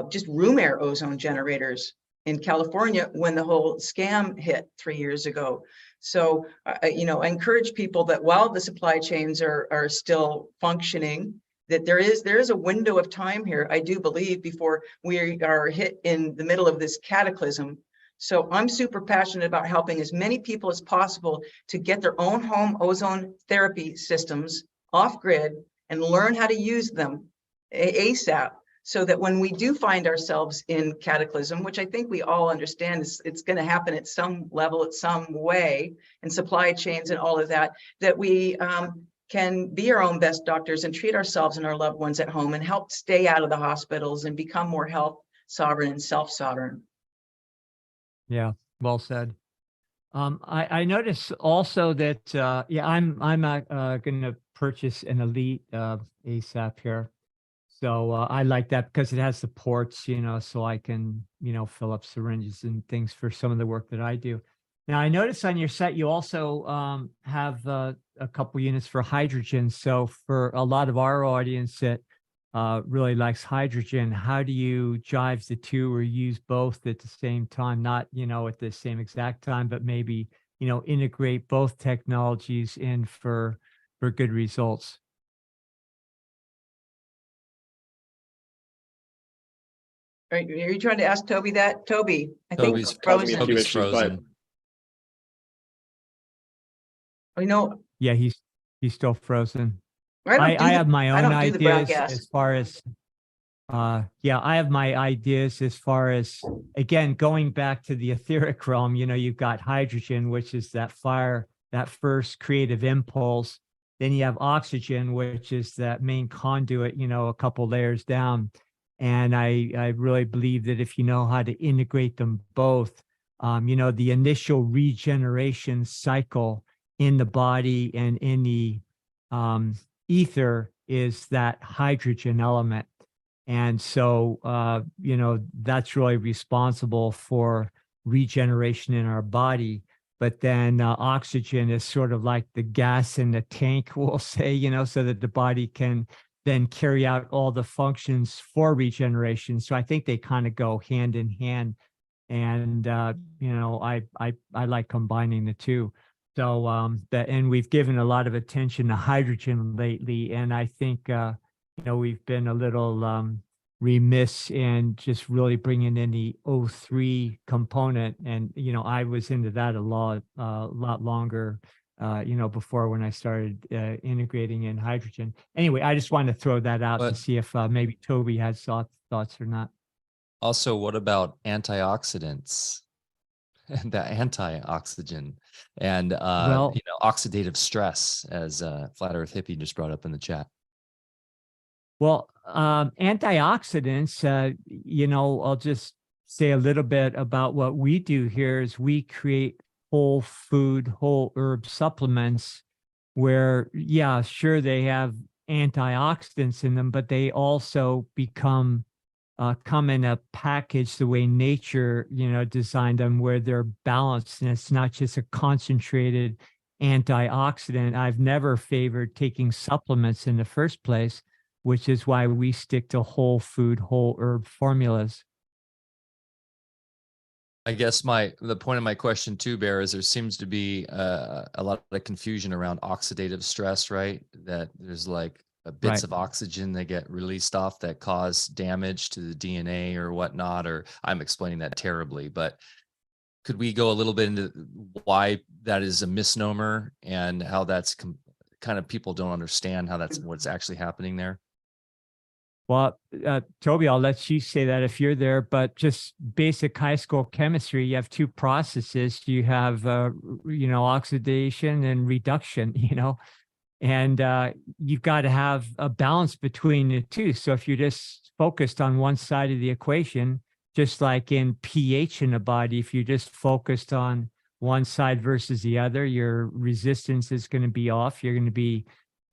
just room air ozone generators in California when the whole scam hit 3 years ago. So, you know, I encourage people that while the supply chains are still functioning, that there is a window of time here, I do believe, before we are hit in the middle of this cataclysm. So I'm super passionate about helping as many people as possible to get their own home ozone therapy systems off grid and learn how to use them ASAP, so that when we do find ourselves in cataclysm, which I think we all understand it's going to happen at some level, at some way, and supply chains and all of that, that we can be our own best doctors and treat ourselves and our loved ones at home and help stay out of the hospitals and become more health sovereign and self-sovereign. Yeah, well said. I noticed also that I'm going to purchase an Elite ASAP here. So I like that because it has the ports, you know, so I can, you know, fill up syringes and things for some of the work that I do. Now, I noticed on your site, you also have a couple units for hydrogen. So for a lot of our audience that really likes hydrogen, how do you jive the two or use both at the same time? Not, you know, at the same exact time, but maybe, you know, integrate both technologies in for good results. Are you trying to ask Toby that? Toby, I Toby's think causing me a frozen. few Toby's issues, but frozen. I know. Yeah, he's still frozen. I have my I own don't do the ideas broadcast. as far as I have my ideas as far as, again, going back to the etheric realm. You know, you've got hydrogen, which is that fire, that first creative impulse. Then you have oxygen, which is that main conduit, you know, a couple layers down. And I really believe that if you know how to integrate them both, you know, the initial regeneration cycle in the body and in the ether is that hydrogen element. And so, you know, that's really responsible for regeneration in our body. But then oxygen is sort of like the gas in the tank, we'll say, you know, so that the body can then carry out all the functions for regeneration. So I think they kind of go hand in hand. And, you know, I like combining the two. So and we've given a lot of attention to hydrogen lately. And I think, you know, we've been a little remiss in just really bringing in the O3 component. And, you know, I was into that a lot longer, you know, before when I started integrating in hydrogen. Anyway, I just wanted to throw that out to see if maybe Toby has thoughts or not. Also, what about antioxidants and the anti-oxygen and, Well, you know, oxidative stress, as Flat Earth Hippie just brought up in the chat? Well, antioxidants, you know, I'll just say a little bit about what we do here is we create whole food, whole herb supplements where, yeah, sure, they have antioxidants in them, but they also come in a package the way nature, you know, designed them, where they're balanced and it's not just a concentrated antioxidant. I've never favored taking supplements in the first place, which is why we stick to whole food, whole herb formulas. I guess the point of my question too, Bear, is there seems to be a lot of confusion around oxidative stress, right? That there's like bits of oxygen that get released off that cause damage to the DNA or whatnot, or I'm explaining that terribly, but could we go a little bit into why that is a misnomer and how that's kind of people don't understand how that's what's actually happening there? Well, Toby, I'll let you say that if you're there, but just basic high school chemistry, you have two processes. You have, you know, oxidation and reduction, you know, and you've got to have a balance between the two. So if you're just focused on one side of the equation, just like in pH in the body, if you're just focused on one side versus the other, your resistance is going to be off. You're going to be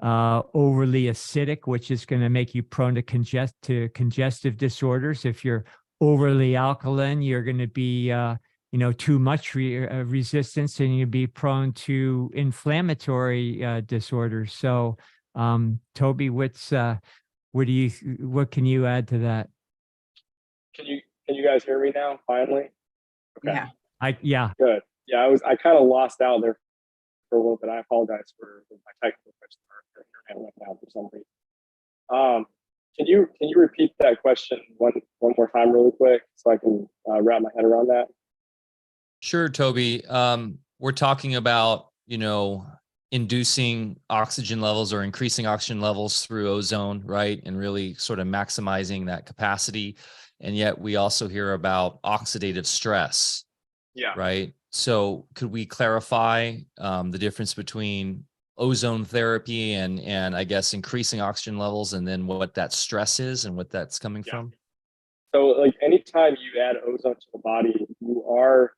overly acidic, which is going to make you prone to congestive disorders. If you're overly alkaline, you're going to be too much resistance, and you'd be prone to inflammatory disorders. So, Toby, what can you add to that? Can you guys hear me now? Finally. Okay. Yeah. Good. Yeah, I kind of lost out there for a little bit. I apologize for my technical question. The internet went down for some reason. Can you repeat that question one more time really quick so I can wrap my head around that? Sure, Toby. We're talking about, inducing oxygen levels or increasing oxygen levels through ozone, right? And really sort of maximizing that capacity. And yet we also hear about oxidative stress. Yeah. Right. So could we clarify the difference between ozone therapy and I guess increasing oxygen levels, and then what that stress is and what that's coming from? So like anytime you add ozone to the body, you are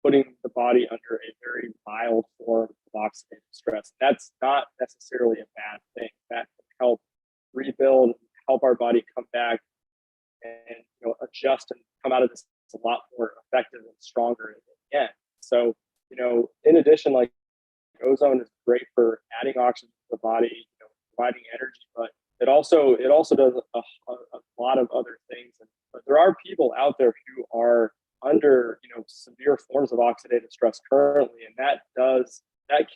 putting the body under a very mild form of oxidative stress. That's not necessarily a bad thing. That can help rebuild, help our body come back and adjust and come out of this a lot more effective and stronger in the end. So, in addition, like ozone is great for adding oxygen to the body, providing energy, but it also does a lot of other things. But there are people out there who are under severe forms of oxidative stress currently, and that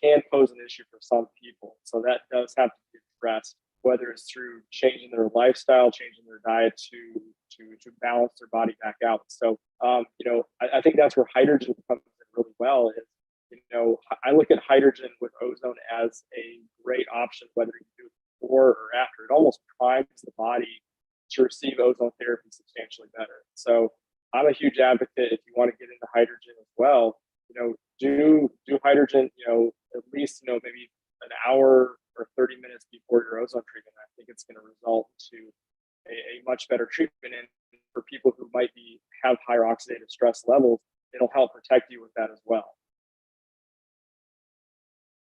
can pose an issue for some people. So that does have to be addressed, whether it's through changing their lifestyle, changing their diet to balance their body back out. So I think that's where hydrogen comes in really well. Is I look at hydrogen with ozone as a great option, whether you do it before or after. It almost primes the body to receive ozone therapy substantially better. So I'm a huge advocate if you want to get into hydrogen as well. Do hydrogen. At least maybe an hour or 30 minutes before your ozone treatment. I think it's going to result to a much better treatment. And for people who might have higher oxidative stress levels, it'll help protect you with that as well.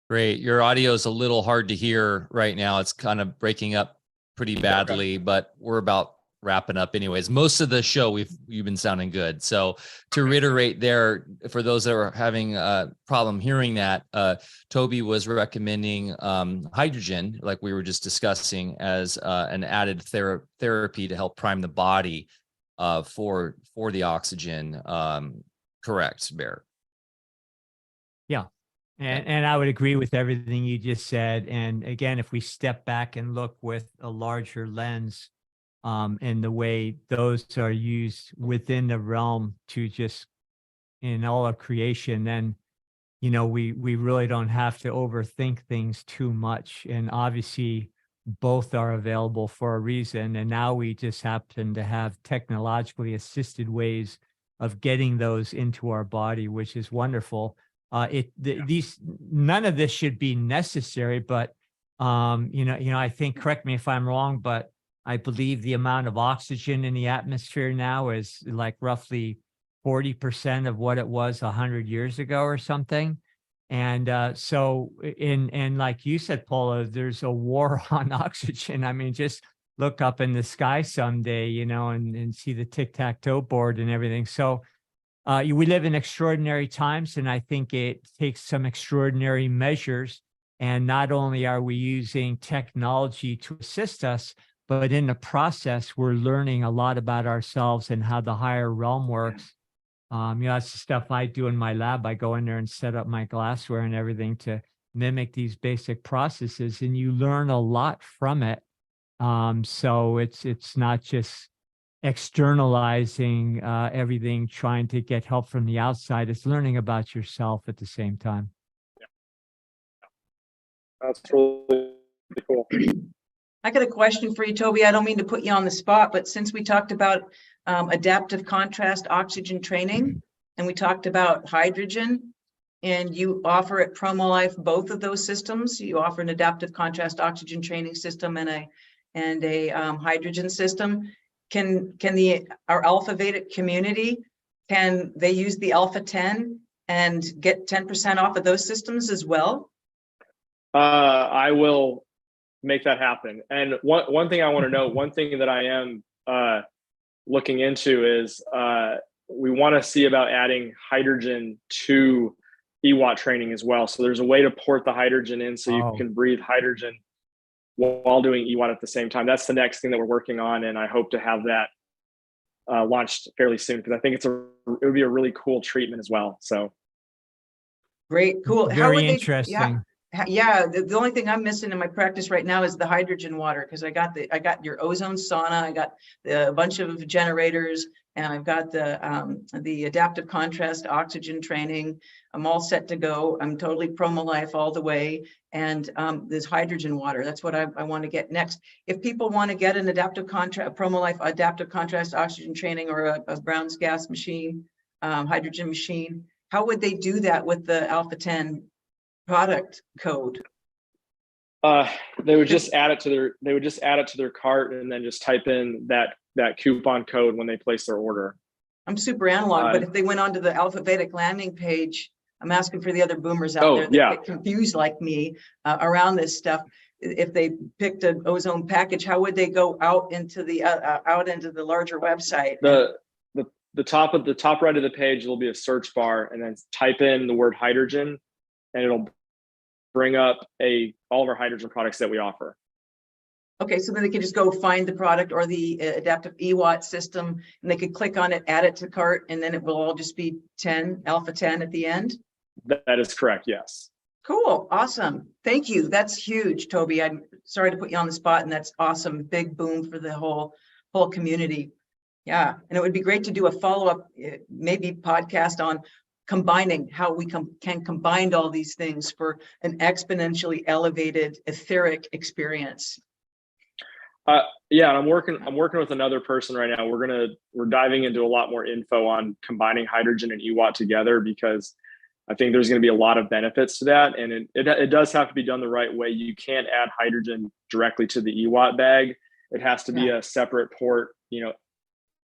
Great. Your audio is a little hard to hear right now. It's kind of breaking up pretty badly, but we're about wrapping up anyways. Most of the show you've been sounding good. So to reiterate there, for those that are having a problem hearing that, Toby was recommending hydrogen, like we were just discussing, as an added therapy to help prime the body for the oxygen. Correct, Bear? Yeah. And I would agree with everything you just said. And again, if we step back and look with a larger lens, and the way those are used within the realm to just in all of creation, then, we really don't have to overthink things too much. And obviously both are available for a reason. And now we just happen to have technologically assisted ways of getting those into our body, which is wonderful. None of this should be necessary, but, I think, correct me if I'm wrong, but I believe the amount of oxygen in the atmosphere now is like roughly 40% of what it was 100 years ago or something. And so like you said, Paula, there's a war on oxygen. I mean, just look up in the sky someday, and see the tic-tac-toe board and everything. So we live in extraordinary times, and I think it takes some extraordinary measures. And not only are we using technology to assist us, but in the process, we're learning a lot about ourselves and how the higher realm works. That's the stuff I do in my lab. I go in there and set up my glassware and everything to mimic these basic processes, and you learn a lot from it. So it's not just externalizing everything, trying to get help from the outside. It's learning about yourself at the same time. That's really cool. I got a question for you, Toby. I don't mean to put you on the spot, but since we talked about adaptive contrast oxygen training, and we talked about hydrogen, and you offer at Promo Life both of those systems. You offer an adaptive contrast oxygen training system and a hydrogen system. can our Alfa Vedic community, can they use the Alpha 10 and get 10% off of those systems as well? I will make that happen. And one thing I want to note, one thing that I am looking into is we want to see about adding hydrogen to EWAT training as well. So there's a way to port the hydrogen in so you can breathe hydrogen while doing EWAT at the same time. That's the next thing that we're working on, and I hope to have that launched fairly soon, because I think it would be a really cool treatment as well. So great, cool. Very interesting. Yeah, the only thing I'm missing in my practice right now is the hydrogen water, because I got your ozone sauna, I got a bunch of generators, and I've got the adaptive contrast oxygen training. I'm all set to go. I'm totally pro-life all the way, and this hydrogen water, that's what I want to get next. If people want to get an adaptive contrast, pro-life adaptive contrast oxygen training, or a Brown's gas machine, hydrogen machine, how would they do that with the Alpha 10 product code? They would just add it to their cart, and then just type in that coupon code when they place their order. I'm super analog, but if they went onto the Alfa Vedic landing page, I'm asking for the other boomers out there that get confused like me around this stuff. If they picked an ozone package, how would they go out into the larger website? The top right of the page, there'll be a search bar, and then type in the word hydrogen, and it'll bring up all of our hydrogen products that we offer. Okay, so then they can just go find the product or the adaptive EWAT system, and they could click on it, add it to cart, and then it will all just be Alpha 10 at the end? That is correct, yes. Cool, awesome. Thank you. That's huge, Toby. I'm sorry to put you on the spot, and that's awesome. Big boom for the whole community. Yeah, and it would be great to do a follow-up, maybe podcast on combining how we can combine all these things for an exponentially elevated etheric experience. Yeah, and I'm working with another person right now. We're diving into a lot more info on combining hydrogen and EWAT together, because I think there's going to be a lot of benefits to that, and it does have to be done the right way. You can't add hydrogen directly to the EWAT bag. It has to be a separate port,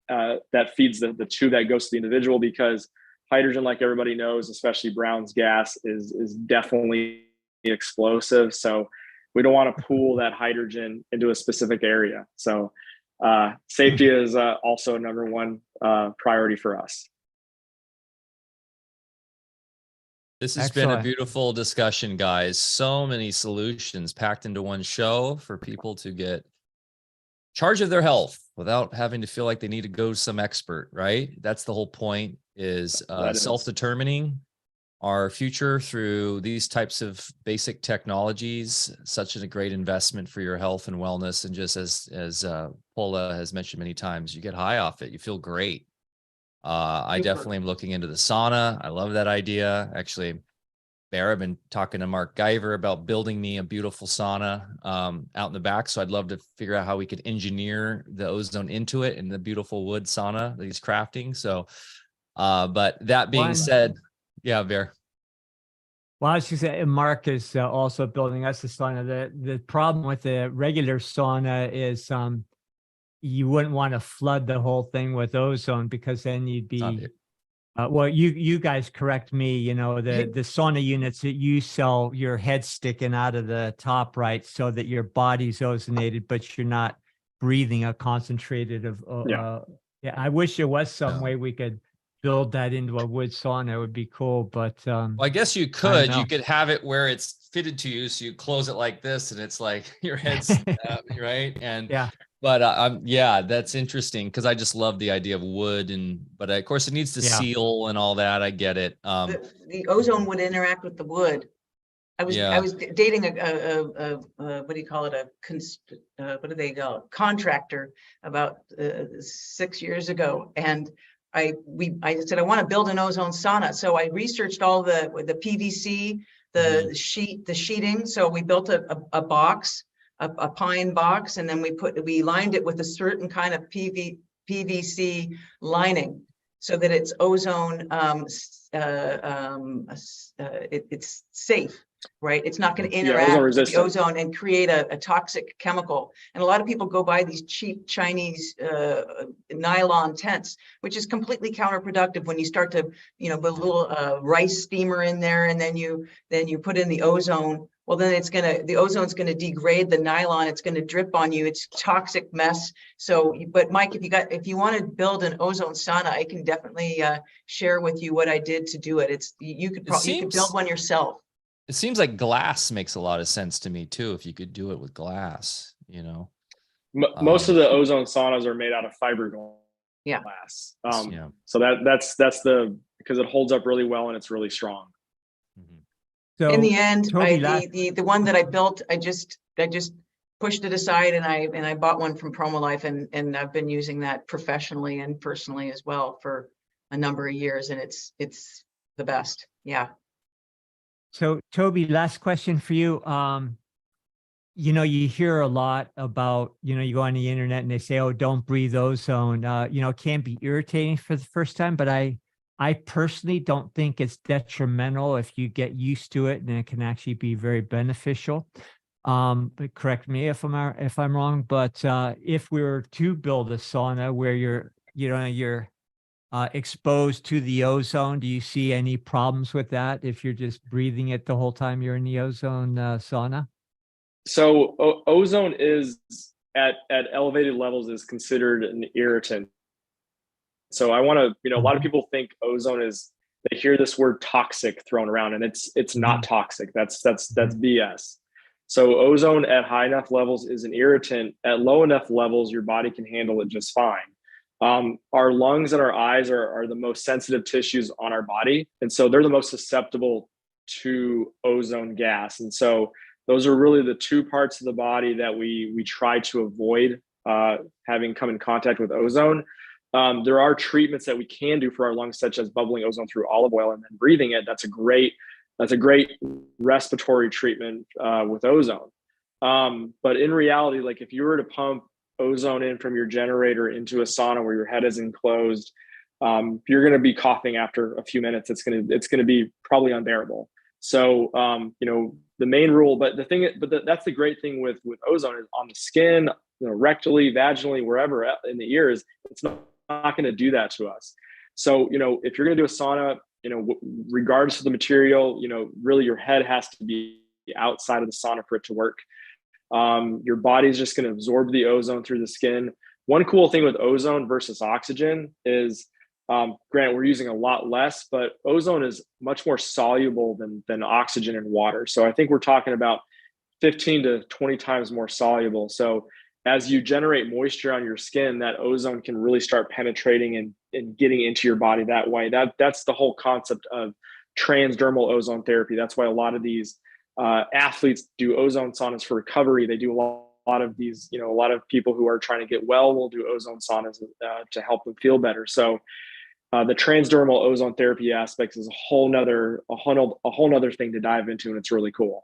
that feeds the tube that goes to the individual, because hydrogen, like everybody knows, especially Brown's gas, is definitely explosive. So we don't want to pool that hydrogen into a specific area. So safety is also number one priority for us. This has been a beautiful discussion, guys. So many solutions packed into one show for people to get charge of their health without having to feel like they need to go to some expert, right? That's the whole point, is self-determining our future through these types of basic technologies. Such a great investment for your health and wellness. And just as Paula has mentioned many times, you get high off it. You feel great. I definitely am looking into the sauna. I love that idea. Actually, Bear, I've been talking to Mark Guyver about building me a beautiful sauna out in the back. So I'd love to figure out how we could engineer the ozone into it in the beautiful wood sauna that he's crafting. So, but that being said, yeah, Bear. Well, I was just saying, Mark is also building us a sauna. The problem with the regular sauna is you wouldn't want to flood the whole thing with ozone, because then you'd be well, you guys correct me, the sauna units that you sell, your head sticking out of the top, right, so that your body's ozonated, but you're not breathing a concentrated of I wish there was some way we could build that into a wood sauna. It would be cool, but well, I guess you could have it where it's fitted to you, so you close it like this, and it's like your head's right. And but that's interesting, because I just love the idea of wood, but of course it needs to seal and all that. I get it. The ozone would interact with the wood. I was dating a what do you call it, what do they call it, contractor, about 6 years ago, and I said I want to build an ozone sauna. So I researched all the PVC, the sheeting. So we built a box, a pine box, and then we lined it with a certain kind of PVC lining, so that it's ozone, it's safe. right? It's not going to ozone interact with the resistant. ozone and create a toxic chemical. And a lot of people go buy these cheap Chinese nylon tents, which is completely counterproductive when you start to, put a little rice steamer in there, and then you put in the ozone. Well, then the ozone's gonna degrade the nylon. It's gonna drip on you. It's a toxic mess. So, but Mike, if you want to build an ozone sauna, I can definitely share with you what I did to do it. You could build one yourself. It seems like glass makes a lot of sense to me too. If you could do it with glass, Most of the ozone saunas are made out of fiberglass. Yeah. So that's because it holds up really well and it's really strong. So in the end, Toby, the one that I built, I just pushed it aside, and I bought one from PromoLife, and I've been using that professionally and personally as well for a number of years, and it's the best. Yeah. So Toby, last question for you. You hear a lot about, you go on the internet and they say, oh, don't breathe ozone. It can be irritating for the first time, but I personally don't think it's detrimental if you get used to it, and it can actually be very beneficial. But correct me if I'm wrong. But if we were to build a sauna where you're exposed to the ozone, do you see any problems with that if you're just breathing it the whole time you're in the ozone sauna? So ozone is at elevated levels is considered an irritant. So I want to, a lot of people think ozone they hear this word toxic thrown around, and it's not toxic. That's BS. So ozone at high enough levels is an irritant. At low enough levels, your body can handle it just fine. Our lungs and our eyes are the most sensitive tissues on our body. And so they're the most susceptible to ozone gas. And so those are really the two parts of the body that we try to avoid having come in contact with ozone. There are treatments that we can do for our lungs, such as bubbling ozone through olive oil and then breathing it. That's a great respiratory treatment with ozone. But in reality, like if you were to pump ozone in from your generator into a sauna where your head is enclosed, you're going to be coughing after a few minutes. It's going to be probably unbearable. So, the main rule, that's the great thing with ozone is on the skin, rectally, vaginally, wherever in the ears, it's not going to do that to us. So, if you're going to do a sauna, regardless of the material, really your head has to be outside of the sauna for it to work. Your body's just going to absorb the ozone through the skin. One cool thing with ozone versus oxygen is, granted, we're using a lot less, but ozone is much more soluble than oxygen and water. So I think we're talking about 15 to 20 times more soluble. So as you generate moisture on your skin, that ozone can really start penetrating and getting into your body that way. That's the whole concept of transdermal ozone therapy. That's why a lot of these athletes do ozone saunas for recovery. They do a lot of these, a lot of people who are trying to get well will do ozone saunas to help them feel better. So the transdermal ozone therapy aspects is a whole nother thing to dive into, and it's really cool.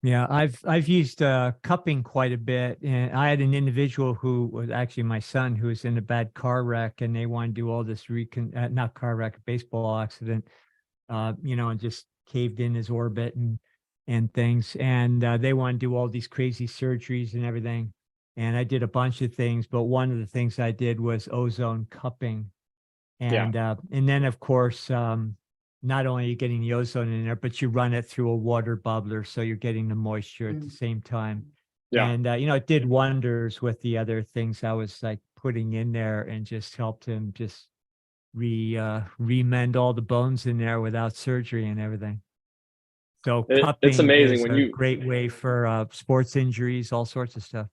Yeah, I've used cupping quite a bit, and I had an individual who was actually my son who was in a bad car wreck, and they wanted to do all this not car wreck, baseball accident, and just caved in his orbit and things, and they want to do all these crazy surgeries and everything. And I did a bunch of things, but one of the things I did was ozone cupping. And then of course, not only are you getting the ozone in there, but you run it through a water bubbler, so you're getting the moisture at the same time. Yeah. And it did wonders with the other things I was like putting in there, and just helped him just remend all the bones in there without surgery and everything. So cupping it's amazing is a great way for sports injuries, all sorts of stuff.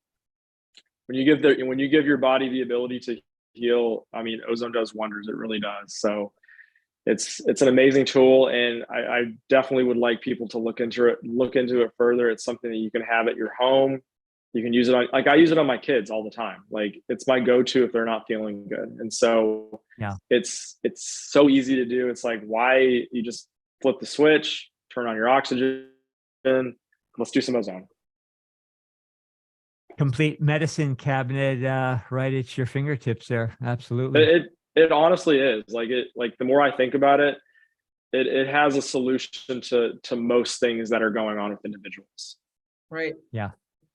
When you give your body the ability to heal, I mean, ozone does wonders. It really does. So it's an amazing tool, and I definitely would like people to look into it further. It's something that you can have at your home. You can use it on, like I use it on my kids all the time. Like it's my go-to if they're not feeling good. And so it's so easy to do. It's like, why you just flip the switch, turn on your oxygen, let's do some ozone. Complete medicine cabinet right at your fingertips there. Absolutely. It honestly is like the more I think about it, it has a solution to most things that are going on with individuals. Right. Yeah.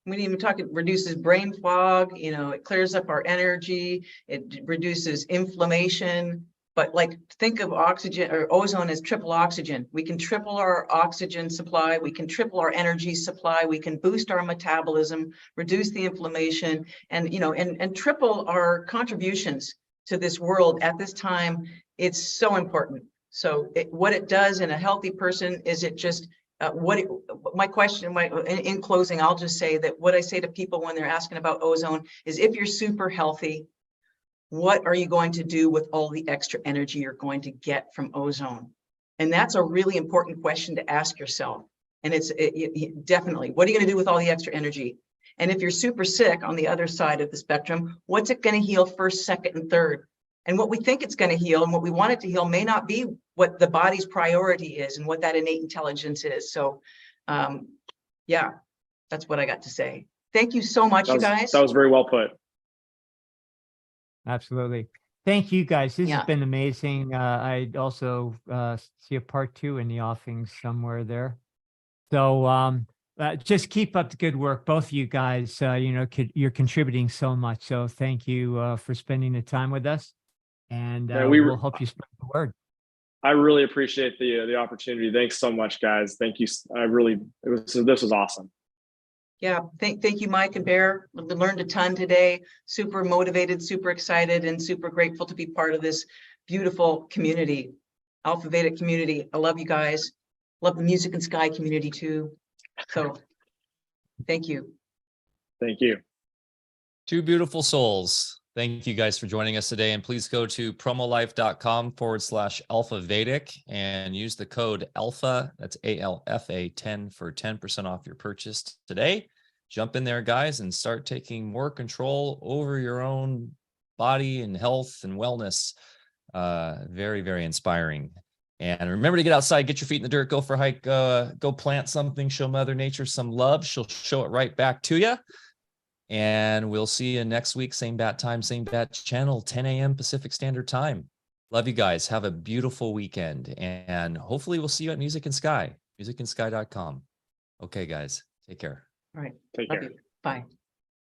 We didn't even talk, it reduces brain fog, you know, it clears up our energy, it reduces inflammation. But like, think of oxygen or ozone as triple oxygen. We can triple our oxygen supply, we can triple our energy supply, we can boost our metabolism, reduce the inflammation, and, you know, and triple our contributions to this world at this time. It's so important. So what it does in a healthy person is it just, my question, in closing, I'll just say that what I say to people when they're asking about ozone is, if you're super healthy, what are you going to do with all the extra energy you're going to get from ozone? And that's a really important question to ask yourself. And it's definitely, what are you going to do with all the extra energy? And if you're super sick on the other side of the spectrum, what's it going to heal first, second, and third? And what we think it's going to heal and what we want it to heal may not be what the body's priority is and what that innate intelligence is. So, yeah, that's what I got to say. Thank you so much, you guys. That was very well put. Absolutely. Thank you, guys. This Yeah. has been amazing. I also see a part 2 in the offing somewhere there. So just keep up the good work, both of you guys. You know, you're contributing so much. So thank you for spending the time with us. And we'll hope you spread the word. I really appreciate the opportunity. Thanks so much, guys. Thank you. This was awesome. Yeah, thank you, Mike and Bear. We learned a ton today. Super motivated, super excited, and super grateful to be part of this beautiful community, Alfa Vedic community. I love you guys. Love the Music and Sky community too. So thank you. Thank you. Two beautiful souls. Thank you guys for joining us today. And please go to promolife.com/Alfa Vedic and use the code ALPHA, that's ALFA 10 for 10% off your purchase today. Jump in there, guys, and start taking more control over your own body and health and wellness. Very, very inspiring. And remember to get outside, get your feet in the dirt, go for a hike, go plant something, show Mother Nature some love. She'll show it right back to you. And we'll see you next week, same bat time, same bat channel, 10 a.m. Pacific Standard Time. Love you guys. Have a beautiful weekend. And hopefully we'll see you at Music and Sky, musicandsky.com. Okay, guys, take care. All right. Take Love care. you. Bye.